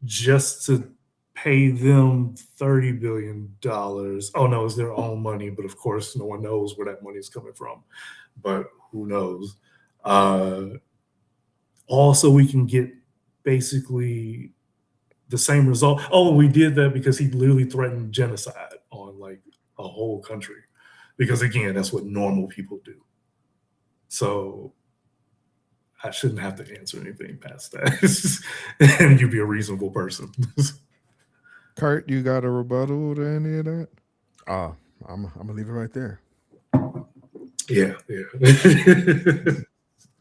B: just to pay them $30 billion. Oh no, it's their own money, but of course no one knows where that money is coming from. But who knows? Also, we can get basically the same result. Oh, we did that because he literally threatened genocide on a whole country. Because again, that's what normal people do. So I shouldn't have to answer anything past that. And you'd be a reasonable person.
A: Curt, you got a rebuttal to any of that?
C: I'm gonna leave it right there.
B: Yeah.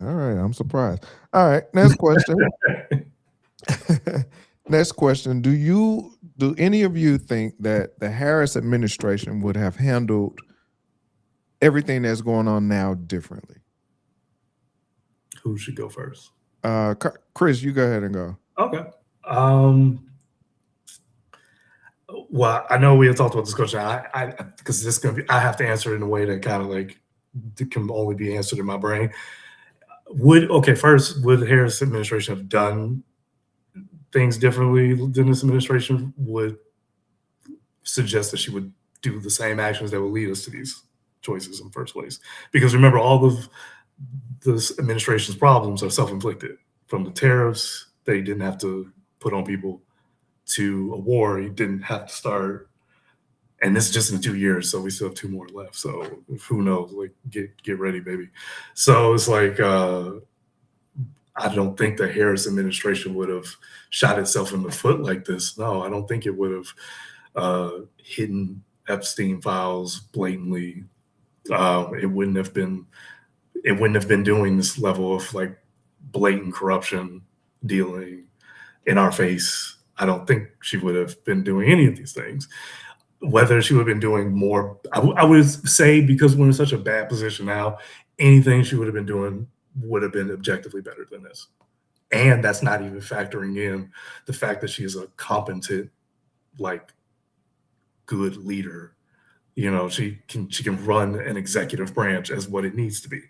A: All right, I'm surprised. All right, next question. Next question. Do any of you think that the Harris administration would have handled everything that's going on now differently?
B: Who should go first?
A: Chris, you go ahead and go.
B: Okay. Well, I know we had talked about this question. I because this is gonna be, I have to answer it in a way that kind of like can only be answered in my brain. First, would the Harris administration have done things differently than this administration? Would suggest that she would do the same actions that would lead us to these choices in the first place. Because remember, all of this administration's problems are self-inflicted. From the tariffs they didn't have to put on people, to a war you didn't have to start, and this is just in 2 years, so we still have 2 more left. So who knows? Like, get ready, baby. So it's like I don't think the Harris administration would have shot itself in the foot like this. No, I don't think it would have hidden Epstein files blatantly. It wouldn't have been doing this level of like blatant corruption dealing in our face. I don't think she would have been doing any of these things. Whether she would have been doing more, I would say, because we're in such a bad position now, anything she would have been doing would have been objectively better than this. And that's not even factoring in the fact that she is a competent, like, good leader. You know, she can run an executive branch as what it needs to be.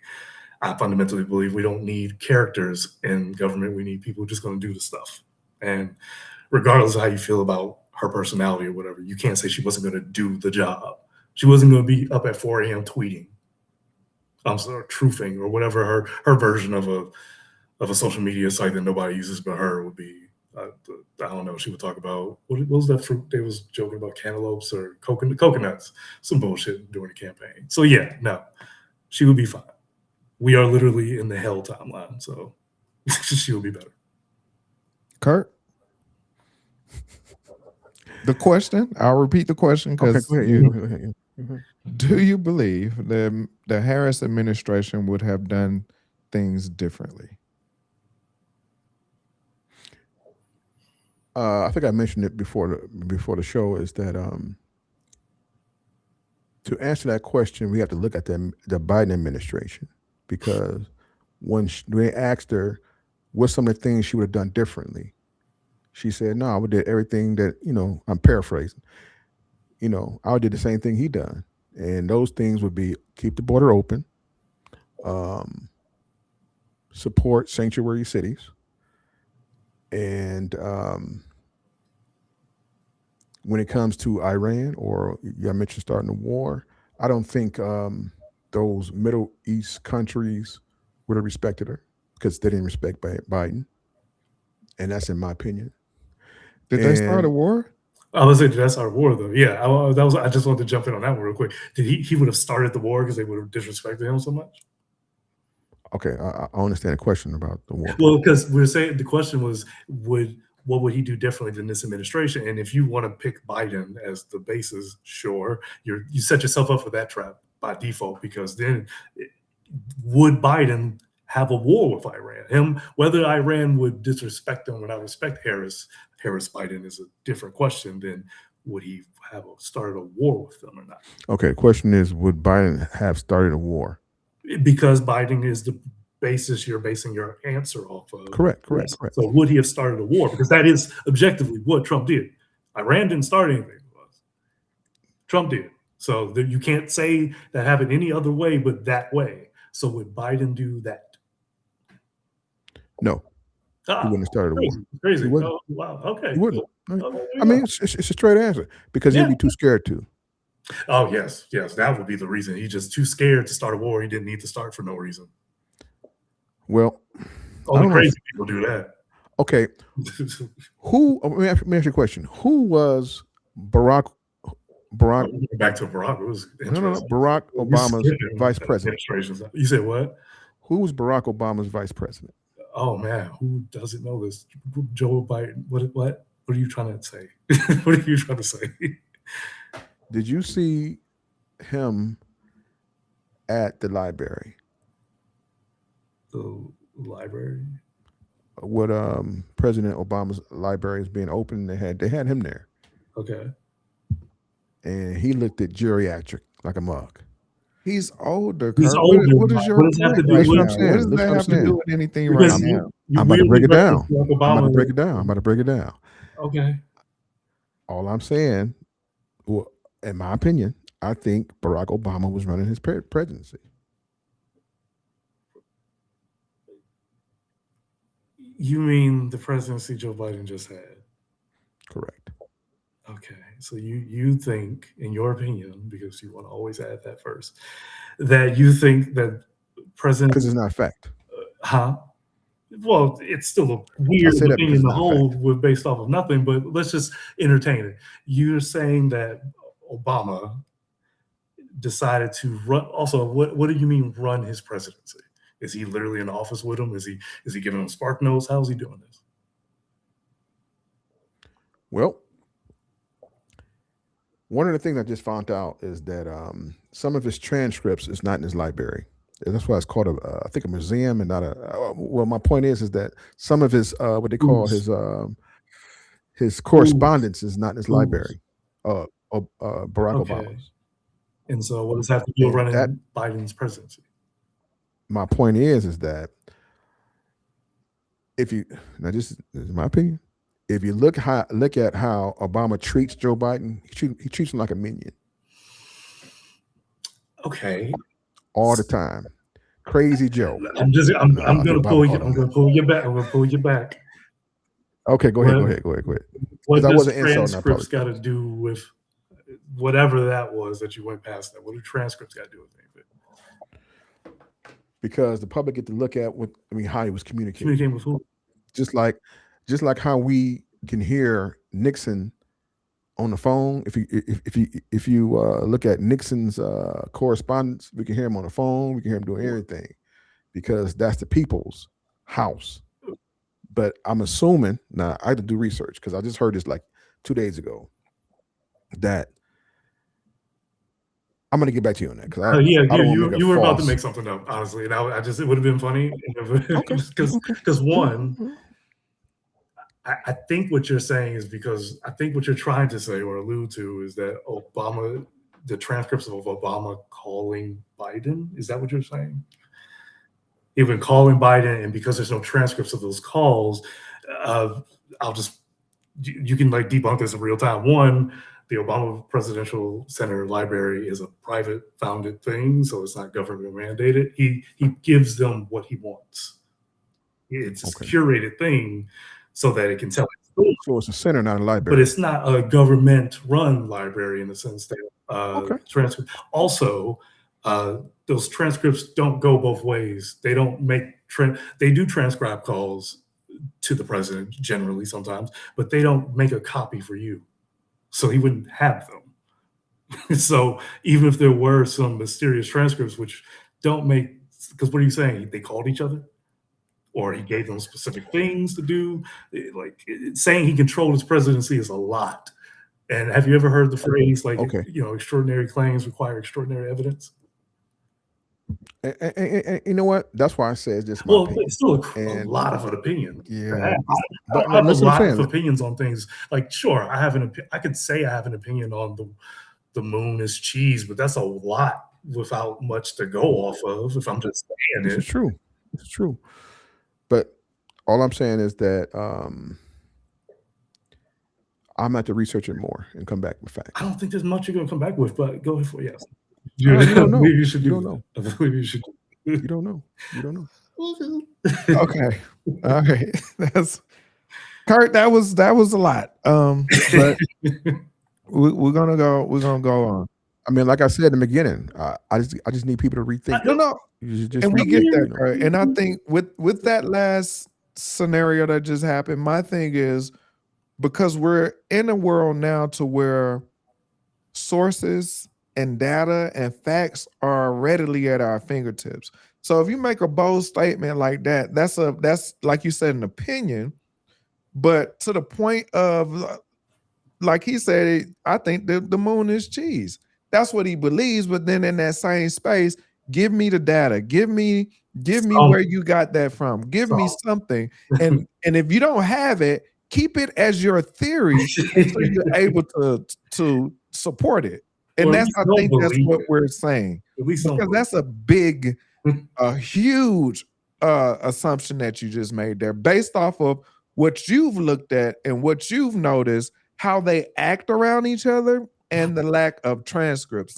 B: I fundamentally believe we don't need characters in government. We need people who are just going to do the stuff. And regardless of how you feel about her personality or whatever, you can't say she wasn't going to do the job. She wasn't going to be up at 4 a.m. tweeting, truthing, or whatever her version of a social media site that nobody uses but her would be. I don't know. She would talk about, what was that fruit they was joking about, cantaloupes or coconuts, some bullshit during the campaign. So yeah, no, she would be fine. We are literally in the hell timeline, so she will be better.
A: Curt? The question, I'll repeat the question, because do you believe the Harris administration would have done things differently?
C: I think I mentioned it before the show, is that to answer that question, we have to look at the Biden administration, because when they asked her what's some of the things she would have done differently, she said, no, I would did everything that, I'm paraphrasing, I would did the same thing he done. And those things would be keep the border open, support sanctuary cities, and when it comes to Iran, or I mentioned starting a war, I don't think those Middle East countries would have respected her, because they didn't respect Biden. And that's in my opinion.
A: Did they start a war?
B: I was saying, did that start a war though? Yeah, I just wanted to jump in on that one real quick. Did he would have started the war because they would have disrespected him so much?
C: Okay, I understand the question about the war.
B: Well, because we're saying the question was, what would he do differently than this administration? And if you want to pick Biden as the basis, sure, you set yourself up for that trap by default, because then would Biden have a war with Iran? Whether Iran would disrespect him or not respect Harris Biden is a different question than would he have started a war with them or not.
C: Okay, the question is, would Biden have started a war?
B: Because Biden is the basis you're basing your answer off of.
C: Correct.
B: So would he have started a war? Because that is objectively what Trump did. Iran didn't start anything. Trump did. So you can't say that happened any other way but that way. So would Biden do that?
C: No. He wouldn't have started a war.
B: Crazy. Oh, wow. Okay.
C: He wouldn't. I mean, it's a straight answer, because he'd be too scared to.
B: Oh, yes. That would be the reason. He's just too scared to start a war. He didn't need to start for no reason.
C: Well,
B: only crazy people do that.
C: Okay. Let me ask you a question. Who was Barack?
B: Back to Barack. It was
C: Barack Obama's vice president.
B: You said what?
C: Who was Barack Obama's vice president?
B: Oh man, who doesn't know this? Joe Biden. What? What are you trying to say? What are you trying to say?
C: Did you see him at the library?
B: The library.
C: What President Obama's library is being opened. They had him there,
B: Okay.
C: and he looked at geriatric like a mug.
A: He's older,
B: He's
A: Kurt.
B: older.
A: What is your
B: What does that have to
A: point
B: do
A: right
C: That's what I'm
A: now?
B: with?
A: What
C: saying.
A: does
C: That's
A: that
C: what I'm
A: have to do
C: saying.
A: with anything right
B: Because
A: now?
B: you
C: I'm about to
B: weirdly
C: break it
B: referenced
C: down.
B: Barack
C: I'm about to
B: Obama.
C: break it down. I'm about to break it down.
B: Okay.
C: All I'm saying, well, in my opinion, I think Barack Obama was running his presidency.
B: You mean the presidency Joe Biden just had?
C: Correct.
B: Okay. So you think, in your opinion, because you want to always add that first, that you think that President,
C: Because it's not a fact.
B: huh? Well, it's still a
C: I
B: weird
C: say that because
B: opinion
C: it's
B: to
C: not a
B: hold
C: fact.
B: with based off of nothing, but let's just entertain it. You're saying that Obama decided to run. Also, what do you mean run his presidency? Is he literally in the office with him? Is he giving him spark notes? How is he doing this?
C: Well, one of the things I just found out is that some of his transcripts is not in his library. And that's why it's called I think a museum and not a. Well, my point is that some of his what they call his correspondence is not in his library. Barack
B: Okay.
C: Obama's.
B: And so, what does that have to do with
C: And that
B: running Biden's presidency?
C: my point is that if you now this is my opinion, if you look at how Obama treats Joe Biden, he treats him like a minion
B: Okay.
C: all the time. Crazy Joe.
B: I'm
C: I think
B: gonna
C: Obama
B: pull you.
C: called him
B: I'm gonna
C: that.
B: pull you back. I'm gonna pull you back.
C: Okay, go
B: What-
C: ahead.
B: What
C: Because I
B: does
C: wasn't insulting. I
B: transcripts got to
C: apologize.
B: do with whatever that was that you went past that? What do transcripts got to do with anything?
C: Because the public get to look at how he was communicating.
B: Communicating with who?
C: Just like how we can hear Nixon on the phone. If you look at Nixon's correspondence, we can hear him on the phone. We can hear him doing everything because that's the people's house. But I'm assuming now I had to do research because I just heard this like 2 days ago that I'm going to get back to you on that because I don't want to make
B: you were about to
C: false.
B: make something up, honestly, and I just it would have been funny because
C: Okay.
B: one, I think what you're saying is because I think what you're trying to say or allude to is that the transcripts of Obama calling Biden, is that what you're saying? Even calling Biden, and because there's no transcripts of those calls, you can like debunk this in real time. One, the Obama Presidential Center Library is a private founded thing, so it's not government mandated. He gives them what he wants. It's a curated thing so that it can tell its story.
C: So it's a center, not a library.
B: But it's not a government-run library in the sense that transcript. Also, those transcripts don't go both ways. They don't make they do transcribe calls to the president generally sometimes, but they don't make a copy for you, so he wouldn't have them. So even if there were some mysterious transcripts which don't make, because what are you saying? They called each other, or he gave them specific things to do. Like saying he controlled his presidency is a lot. And have you ever heard the phrase like extraordinary claims require extraordinary evidence?
C: And you know what? That's why I say it's just my opinion.
B: It's still a lot of an opinion.
A: Yeah.
B: But I have a lot of opinions on things. Like, sure, I could say I have an opinion on the moon is cheese, but that's a lot without much to go off of if I'm just saying it.
C: It's true. It's true. But all I'm saying is that I'm going to research it more and come back with facts.
B: I don't think there's much you're going to come back with, but go ahead for yes.
C: You don't know.
B: Maybe you should.
C: You don't know.
B: I believe you should.
C: You don't know. You don't know.
A: Okay. All right. That's Curt. That was a lot. But we're gonna go on.
C: I mean, like I said in the beginning, I just need people to rethink.
A: No.
C: Just
A: And we get that,
C: know.
A: Kurt. And I think with that last scenario that just happened, my thing is because we're in a world now to where sources and data and facts are readily at our fingertips. So if you make a bold statement like that, that's like you said, an opinion. But to the point of, like he said, I think the moon is cheese. That's what he believes. But then in that same space, give me the data. Give me where
B: Something,
A: you got that from. Give me
B: something.
A: something. And if you don't have it, keep it as your theory until you're able to support it. And
B: Or at
A: that's,
B: least
A: I
B: don't
A: think that's
B: believe
A: what
B: it.
A: we're saying.
B: At least don't
A: Because
B: believe
A: that's a huge assumption that you just made there, based off of what you've looked at and what you've noticed, how they act around each other, and the lack of transcripts.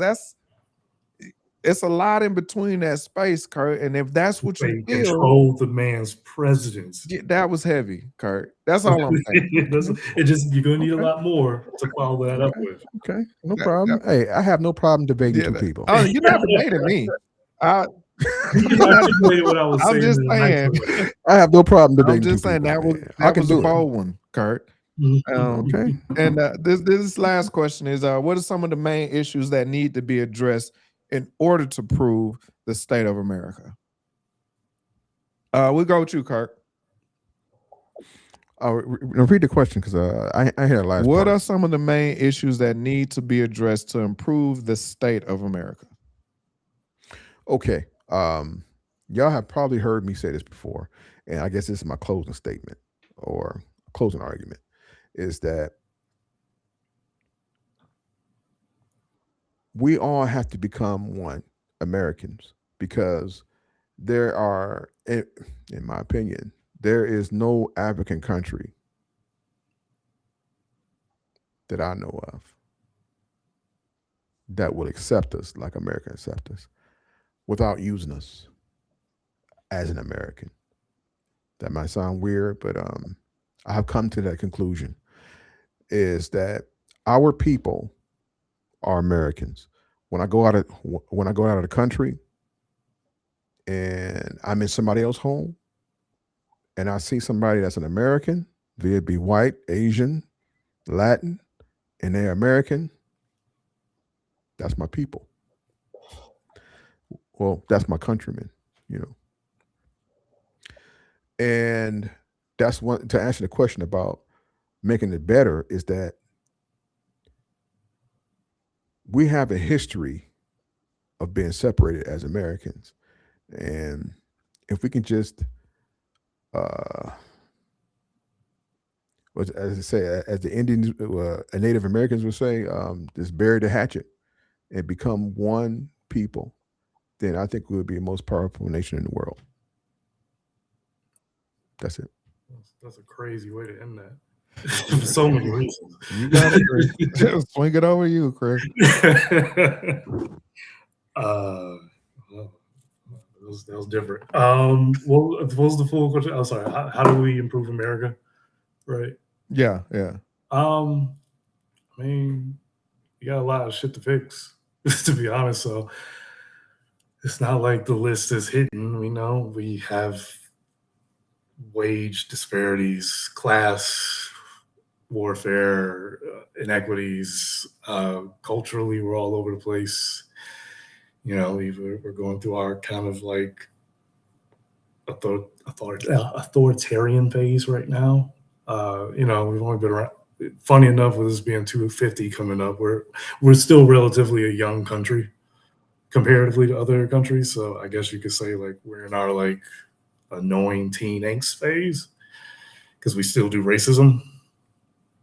A: It's a lot in between that space, Kurt. And if that's what you
B: they
A: feel,
B: control the man's presidency.
A: that was heavy, Kurt. That's all I'm saying.
B: It just you're gonna need a
C: Okay.
B: lot more to follow that up with.
C: Okay, no
A: That,
C: problem.
A: that,
C: Hey, I have no problem debating
A: yeah,
C: two people.
A: oh, you're not debating me. I,
B: You
A: you're not
B: articulated what I was
A: I'm
B: saying
A: just
B: in a nicer
A: saying.
B: way.
C: I have no problem
A: I'm
C: debating two
A: just saying
C: people,
A: that
C: man. I can
A: was a
C: do it.
A: bold one, Kurt.
C: Okay.
A: And this last question is, what are some of the main issues that need to be addressed in order to prove the state of America? We go with you, Kurt.
C: Repeat the question because I hear the last
A: What
C: part.
A: are some of the main issues that need to be addressed to improve the state of America?
C: Okay. Y'all have probably heard me say this before, and I guess this is my closing statement or closing argument, is that we all have to become one Americans, because there are, in my opinion, there is no African country that I know of that will accept us like America accepts us without using us as an American. That might sound weird, but I have come to that conclusion, is that our people are Americans. When I go out of the country and I'm in somebody else's home and I see somebody that's an American, be it be white, Asian, Latin, and they're American, that's my people. Well, that's my countrymen, you know. And that's one, to answer the question about making it better, is that we have a history of being separated as Americans. And if we can just, uh, as I say, as the Indians, Native Americans would say, just bury the hatchet and become one people, then I think we would be the most powerful nation in the world. That's it.
B: That's a crazy way to end that. For so many reasons.
A: You got it, Chris. Swing it over you, Chris.
B: Well, that was different. What was the full question? I'm sorry. How do we improve America? Right.
A: Yeah.
B: I mean, you got a lot of shit to fix, to be honest. So it's not like the list is hidden. We know we have wage disparities, class warfare, inequities. Culturally, we're all over the place. You know, we're going through our kind of like authoritarian phase right now. You know, we've only been around. Funny enough, with us being 250 coming up, we're still relatively a young country comparatively to other countries. So I guess you could say like we're in our like annoying teen angst phase because we still do racism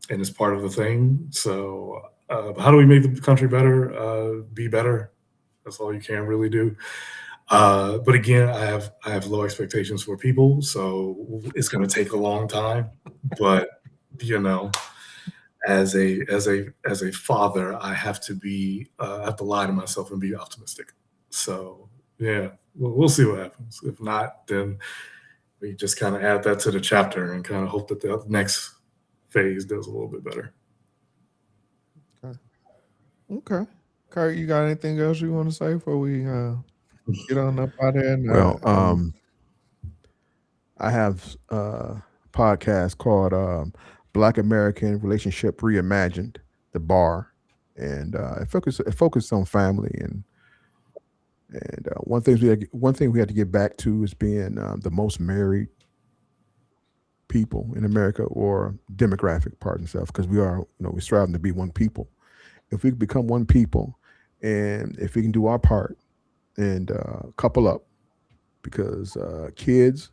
B: and it's part of the thing. So how do we make the country better? Be better. That's all you can really do. But again, I have low expectations for people, so it's going to take a long time. But you know, as a father, I have to lie to myself and be optimistic. So yeah, we'll see what happens. If not, then we just kind of add that to the chapter and kind of hope that the next phase does a little bit better.
A: Okay. Kurt, you got anything else you want to say before we get on up out there?
C: Well, I have a podcast called Black American Relationship Reimagined, the Bar, and it focused on family and one thing we had to get back to is being the most married people in America or demographic part and stuff, because we are, we're striving to be one people. If we become one people, and if we can do our part and couple up, because kids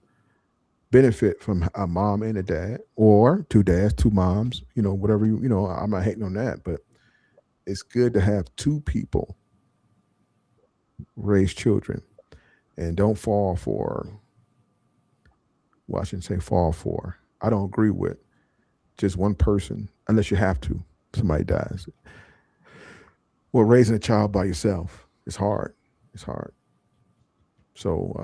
C: benefit from a mom and a dad, or two dads, two moms, whatever I'm not hating on that, but it's good to have two people raise children, and don't fall for, well, I shouldn't say fall for. I don't agree with just one person unless you have to. Somebody dies. Well, raising a child by yourself is hard. It's hard. So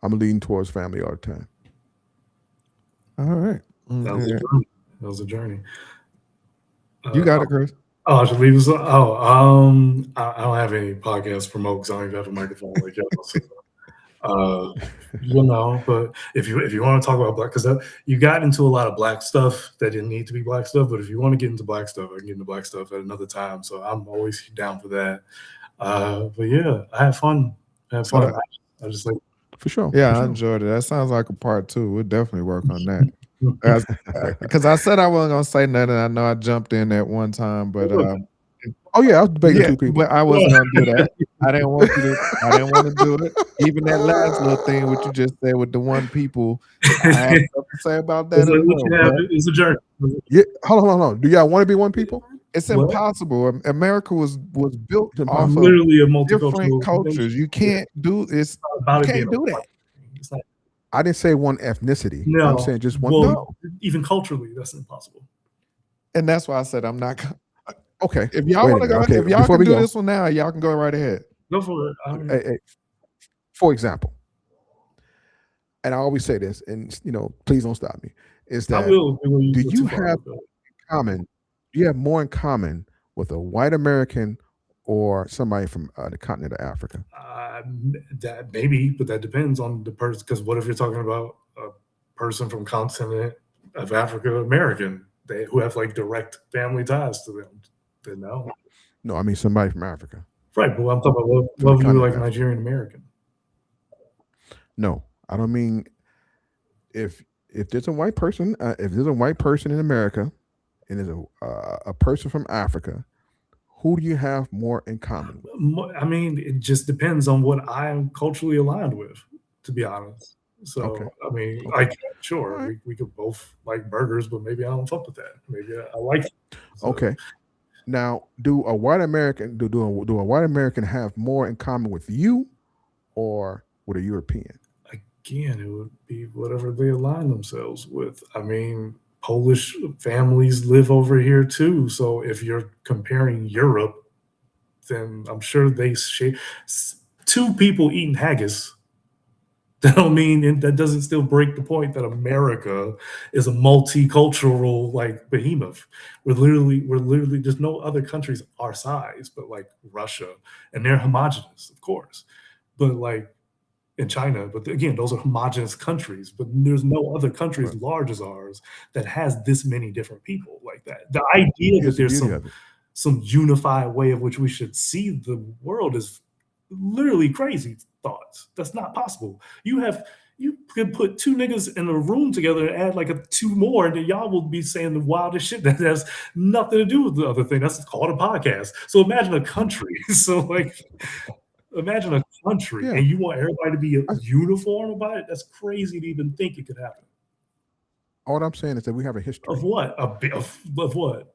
C: I'm leaning towards family all the time.
A: All right.
B: That was a journey. That was a journey.
A: You got it, Chris.
B: I should leave this. I don't have any podcast promote because I don't even have a microphone like y'all. So, but if you want to talk about black, because you got into a lot of black stuff that didn't need to be black stuff, but if you want to get into black stuff, I can get into black stuff at another time. So I'm always down for that. But yeah, I had fun. I just like,
C: for sure.
A: Yeah,
C: for
A: I
C: sure.
A: enjoyed it. That sounds like a part two. We'll definitely work on that. Because I said I wasn't gonna say nothing. I know I jumped in at one time, but
C: oh yeah, I was debating
A: yeah,
C: two people.
A: but I wasn't gonna do that. I didn't want to do it. Even that last little thing what you just said with the one people, I had stuff to say about that.
B: It's a journey.
C: Yeah, hold on. Do y'all want to be one people?
A: It's impossible. America was built off
B: literally
A: of
B: a multicultural
A: different cultures. You can't do this. You can't do that.
B: It's not,
C: I didn't say one ethnicity.
B: no,
C: I'm saying just one.
B: well,
C: No.
B: even culturally, that's impossible.
A: And that's why I said I'm not.
C: Okay.
A: If y'all want to go,
C: okay,
A: if y'all
C: before
A: can
C: we
A: do
C: go,
A: this one now, y'all can go right ahead.
B: Go for it.
C: hey, for example, and I always say this, and please don't stop me. Is that
B: I will.
C: do you have in common? Do you have more in common with a white American or somebody from the continent of Africa?
B: That maybe, but that depends on the person. Because what if you're talking about a person from continent of Africa, American, who have like direct family ties to them? Then no.
C: No, I mean somebody from Africa.
B: Right, but I'm talking about what if you were like Nigerian American?
C: No, I don't mean if there's a white person, in America, and there's a person from Africa, who do you have more in common with?
B: I mean, it just depends on what I'm culturally aligned with, to be honest. So,
C: Okay.
B: I mean, sure,
C: All right.
B: we could both like burgers, but maybe I don't fuck with that. Maybe I like it. So,
C: okay. Now, do a white American have more in common with you, or with a European?
B: Again, it would be whatever they align themselves with. I mean, Polish families live over here too. So if you're comparing Europe, then I'm sure they share two people eating haggis. That don't mean that doesn't still break the point that America is a multicultural like behemoth. We're literally there's no other countries our size, but like Russia, and they're homogenous, of course. But like in China, but again, those are homogenous countries, but there's no other country as large as ours that has this many different people like that. The idea that there's some unified way of which we should see the world is literally crazy thoughts. That's not possible. You can put two niggas in a room together and add like two more, and then y'all will be saying the wildest shit that has nothing to do with the other thing. That's called a podcast. So imagine a country. So like imagine a country, and you want everybody to be uniform about it? That's crazy to even think it could happen.
C: All I'm saying is that we have a history.
B: Of what? Of what?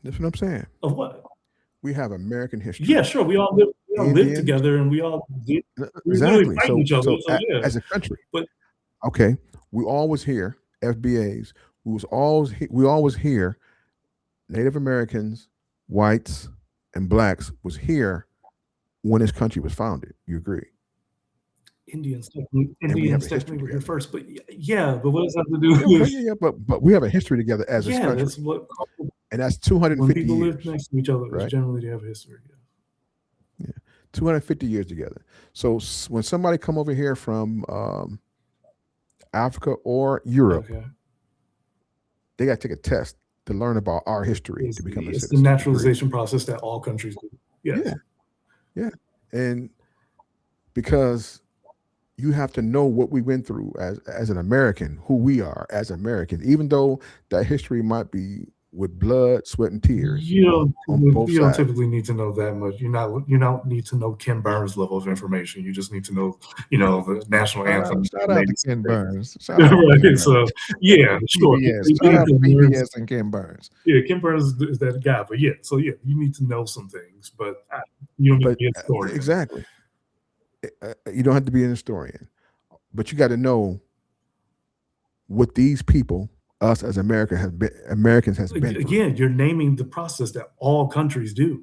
C: That's what I'm saying.
B: Of what?
C: We have American history.
B: Yeah, sure. We all live together, and we all
C: exactly.
B: Fight each other. So yeah.
C: As a country,
B: but
C: okay, we always hear FBAs. We always hear Native Americans, whites, and blacks was here when this country was founded. You agree?
B: Indians technically were here first, but yeah, but what does that have to do with?
C: Yeah, but we have a history together as a country.
B: That's what.
C: And that's 250
B: when people
C: years.
B: live next to each other,
C: right?
B: Generally they have a history.
C: Yeah, 250 years together. So when somebody come over here from Africa or Europe, they got to take a test to learn about our history to become a citizen.
B: It's the naturalization process that all countries do. Yes.
C: Yeah. And because you have to know what we went through as an American, who we are as Americans, even though that history might be with blood, sweat, and tears on both
B: You don't
C: sides.
B: typically need to know that much. You don't need to know Ken Burns' level of information. You just need to know, the national anthem.
A: Shout out to
B: Ladies
A: Ken
B: Day.
A: Burns. Shout out to Ken
B: Right.
A: Burns.
B: So yeah, sure.
A: PBS.
B: You
A: Shout
B: need
A: out to
B: to learn-
A: PBS and Ken Burns.
B: Yeah, Ken Burns is that guy. But yeah, so yeah, you need to know some things, but you don't need to
C: But
B: be a historian.
C: exactly, you don't have to be an historian, but you got to know what these people, us as Americans, has been through.
B: Again, you're naming the process that all countries do.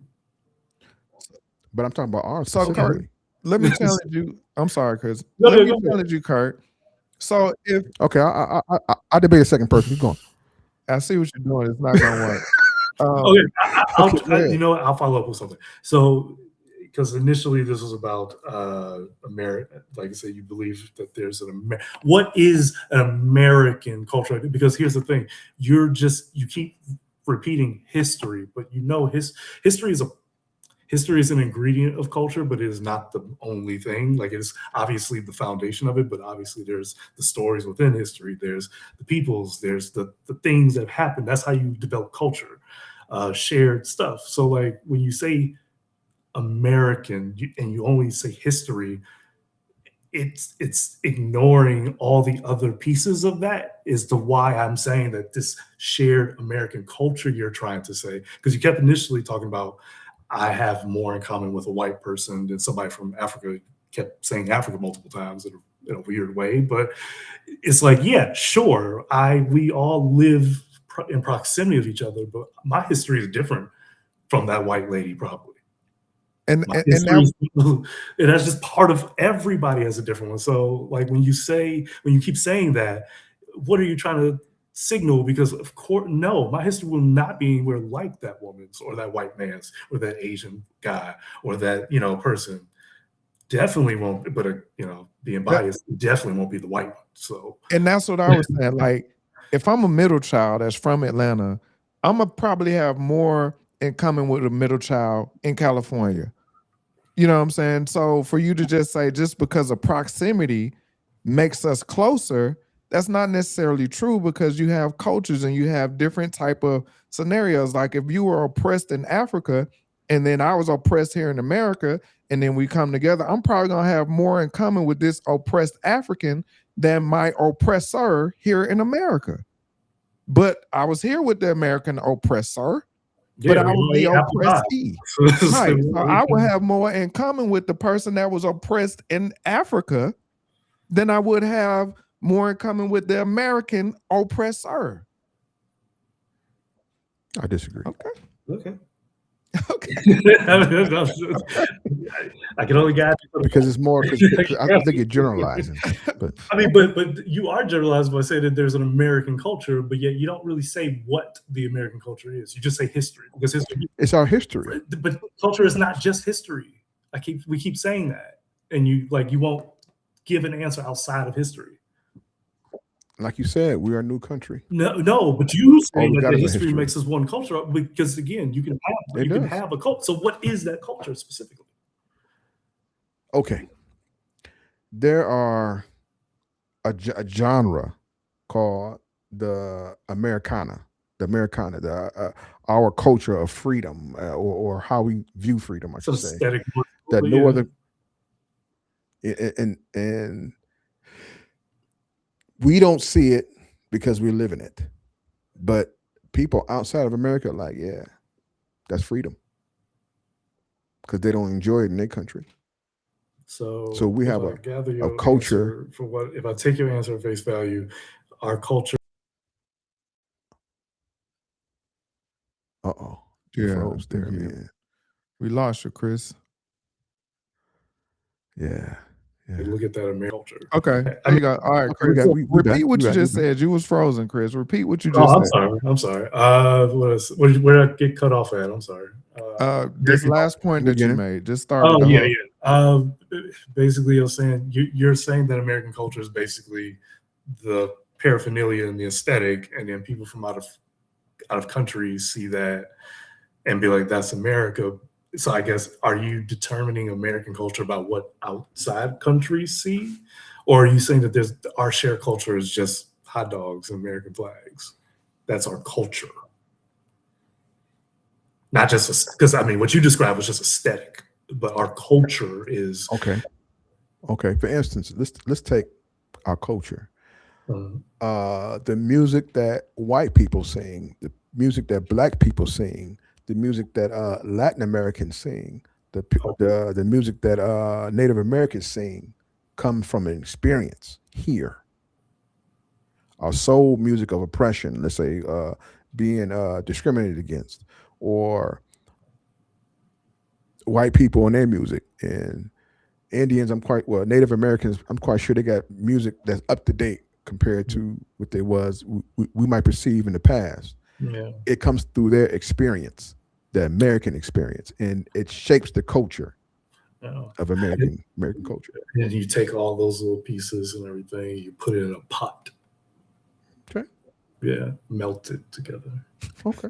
C: But I'm talking about ours
A: So, Kurt,
C: specifically.
A: let me challenge you. I'm sorry, Chris.
B: No,
A: Let
B: no,
A: me
B: go ahead.
A: challenge you, Kurt. So if
C: Okay, I debate a second person. Keep going.
A: I see what you're doing, it's not gonna work.
B: Okay,
C: Okay, go ahead.
B: you know what? I'll follow up with something. So, because initially this was about America, like I said, you believe that there's what is an American culture? Because here's the thing: you keep repeating history, but history is an ingredient of culture, but it is not the only thing. Like, it is obviously the foundation of it, but obviously there's the stories within history. There's the peoples. There's the things that happen. That's how you develop culture, shared stuff. So, like, when you say American and you only say history, it's ignoring all the other pieces of that, is to why I'm saying that this shared American culture you're trying to say, because you kept initially talking about, I have more in common with a white person than somebody from Africa. Kept saying Africa multiple times in a weird way, but it's like, yeah, sure, we all live in proximity of each other, but my history is different from that white lady, probably.
A: and
B: My
A: and
B: history
A: now
B: is, and that's just part of everybody has a different one. So, like, when you keep saying that, what are you trying to signal? Because of course, no, my history will not be anywhere like that woman's or that white man's or that Asian guy or that person. Definitely won't. But being biased, definitely won't be the white one. So,
A: and that's what I was saying. Like, if I'm a middle child that's from Atlanta, I'm gonna probably have more in common with a middle child in California. You know what I'm saying? So for you to just say just because of proximity makes us closer, that's not necessarily true, because you have cultures and you have different type of scenarios. Like, if you were oppressed in Africa and then I was oppressed here in America and then we come together, I'm probably gonna have more in common with this oppressed African than my oppressor here in America. But I was here with the American oppressor, but I was the oppressee. Right. So I would have more in common with the person that was oppressed in Africa than I would have more in common with the American oppressor.
C: I disagree.
B: Okay.
A: Okay.
B: I can only guide you
C: Because it's more, because I think you're generalizing. But
B: I mean, but you are generalized by saying that there's an American culture, but yet you don't really say what the American culture is. You just say history, because history.
C: It's our history.
B: But culture is not just history. We keep saying that, and you won't give an answer outside of history.
C: Like you said, we are a new country.
B: No, but you say that the
C: history
B: makes us one culture, because again, you can have a cult. So what is that culture specifically?
C: Okay, there are a genre called the Americana, our culture of freedom, or how we view freedom, I should say. That no other, and we don't see it because we live in it, but people outside of America are like, yeah, that's freedom, because they don't enjoy it in their country. So we have a culture.
B: For what, if I take your answer at face value, our culture.
C: You froze there, man.
A: We lost you, Chris.
C: Yeah.
B: Look at that American culture.
A: Okay, there you go. All right, Chris. Repeat what you just said. You was frozen, Chris. Repeat what you just said.
B: I'm sorry. Where did I get cut off at? I'm sorry.
A: This last point that you made. Just start.
B: Basically, you're saying that American culture is basically the paraphernalia and the aesthetic, and then people from out of countries see that and be like, that's America. So I guess, are you determining American culture about what outside countries see, or are you saying that our shared culture is just hot dogs and American flags? That's our culture, not just because I mean what you described was just aesthetic, but our culture is
C: Okay. For instance, let's take our culture. The music that white people sing, the music that black people sing, the music that Latin Americans sing, the music that Native Americans sing, comes from an experience here. Our soul music of oppression, let's say, being discriminated against, or white people and their music, and Indians. Native Americans. I'm quite sure they got music that's up to date compared to what they we might perceive in the past.
B: Yeah.
C: It comes through their experience, the American experience, and it shapes the culture of American culture.
B: And you take all those little pieces and everything, you put it in a pot.
C: Okay.
B: Yeah, melt it together.
C: Okay.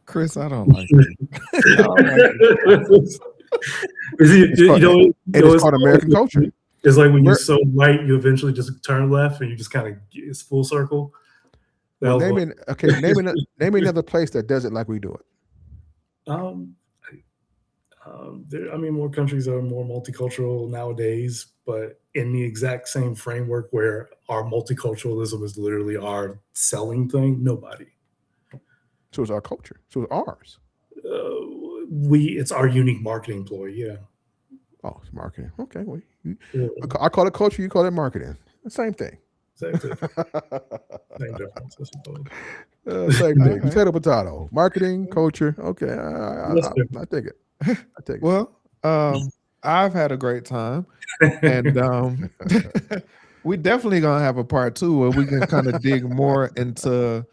A: Chris, I don't like it.
C: It's called American culture.
B: It's like when you're so right, you eventually just turn left and you just kind of, it's full circle.
C: Name another place that does it like we do it.
B: More countries are more multicultural nowadays, but in the exact same framework where our multiculturalism is literally our selling thing, nobody.
C: So it's our culture. So it's ours.
B: It's our unique marketing ploy. Yeah.
C: Oh, it's marketing. Okay. I call it culture. You call it marketing. Same thing.
B: Same difference, I suppose.
C: Same thing. Potato, potato. Marketing, culture. Okay. I take it. I take it.
A: Well, I've had a great time, and we definitely gonna have a part 2 where we can kind of dig more into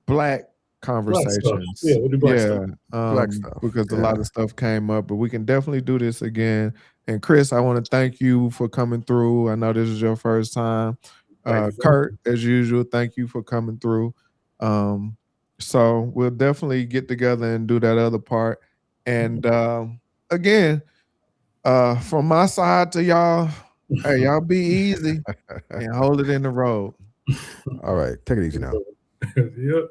A: black conversations.
B: Yeah, we'll do black stuff.
C: Black stuff.
A: Because a lot of stuff came up, but we can definitely do this again. And Chris, I want to thank you for coming through. I know this is your first time. Curt, as usual, thank you for coming through. So we'll definitely get together and do that other part. And again, from my side to y'all, hey, y'all be easy and hold it in the road.
C: All right, take it easy now.
B: Yep.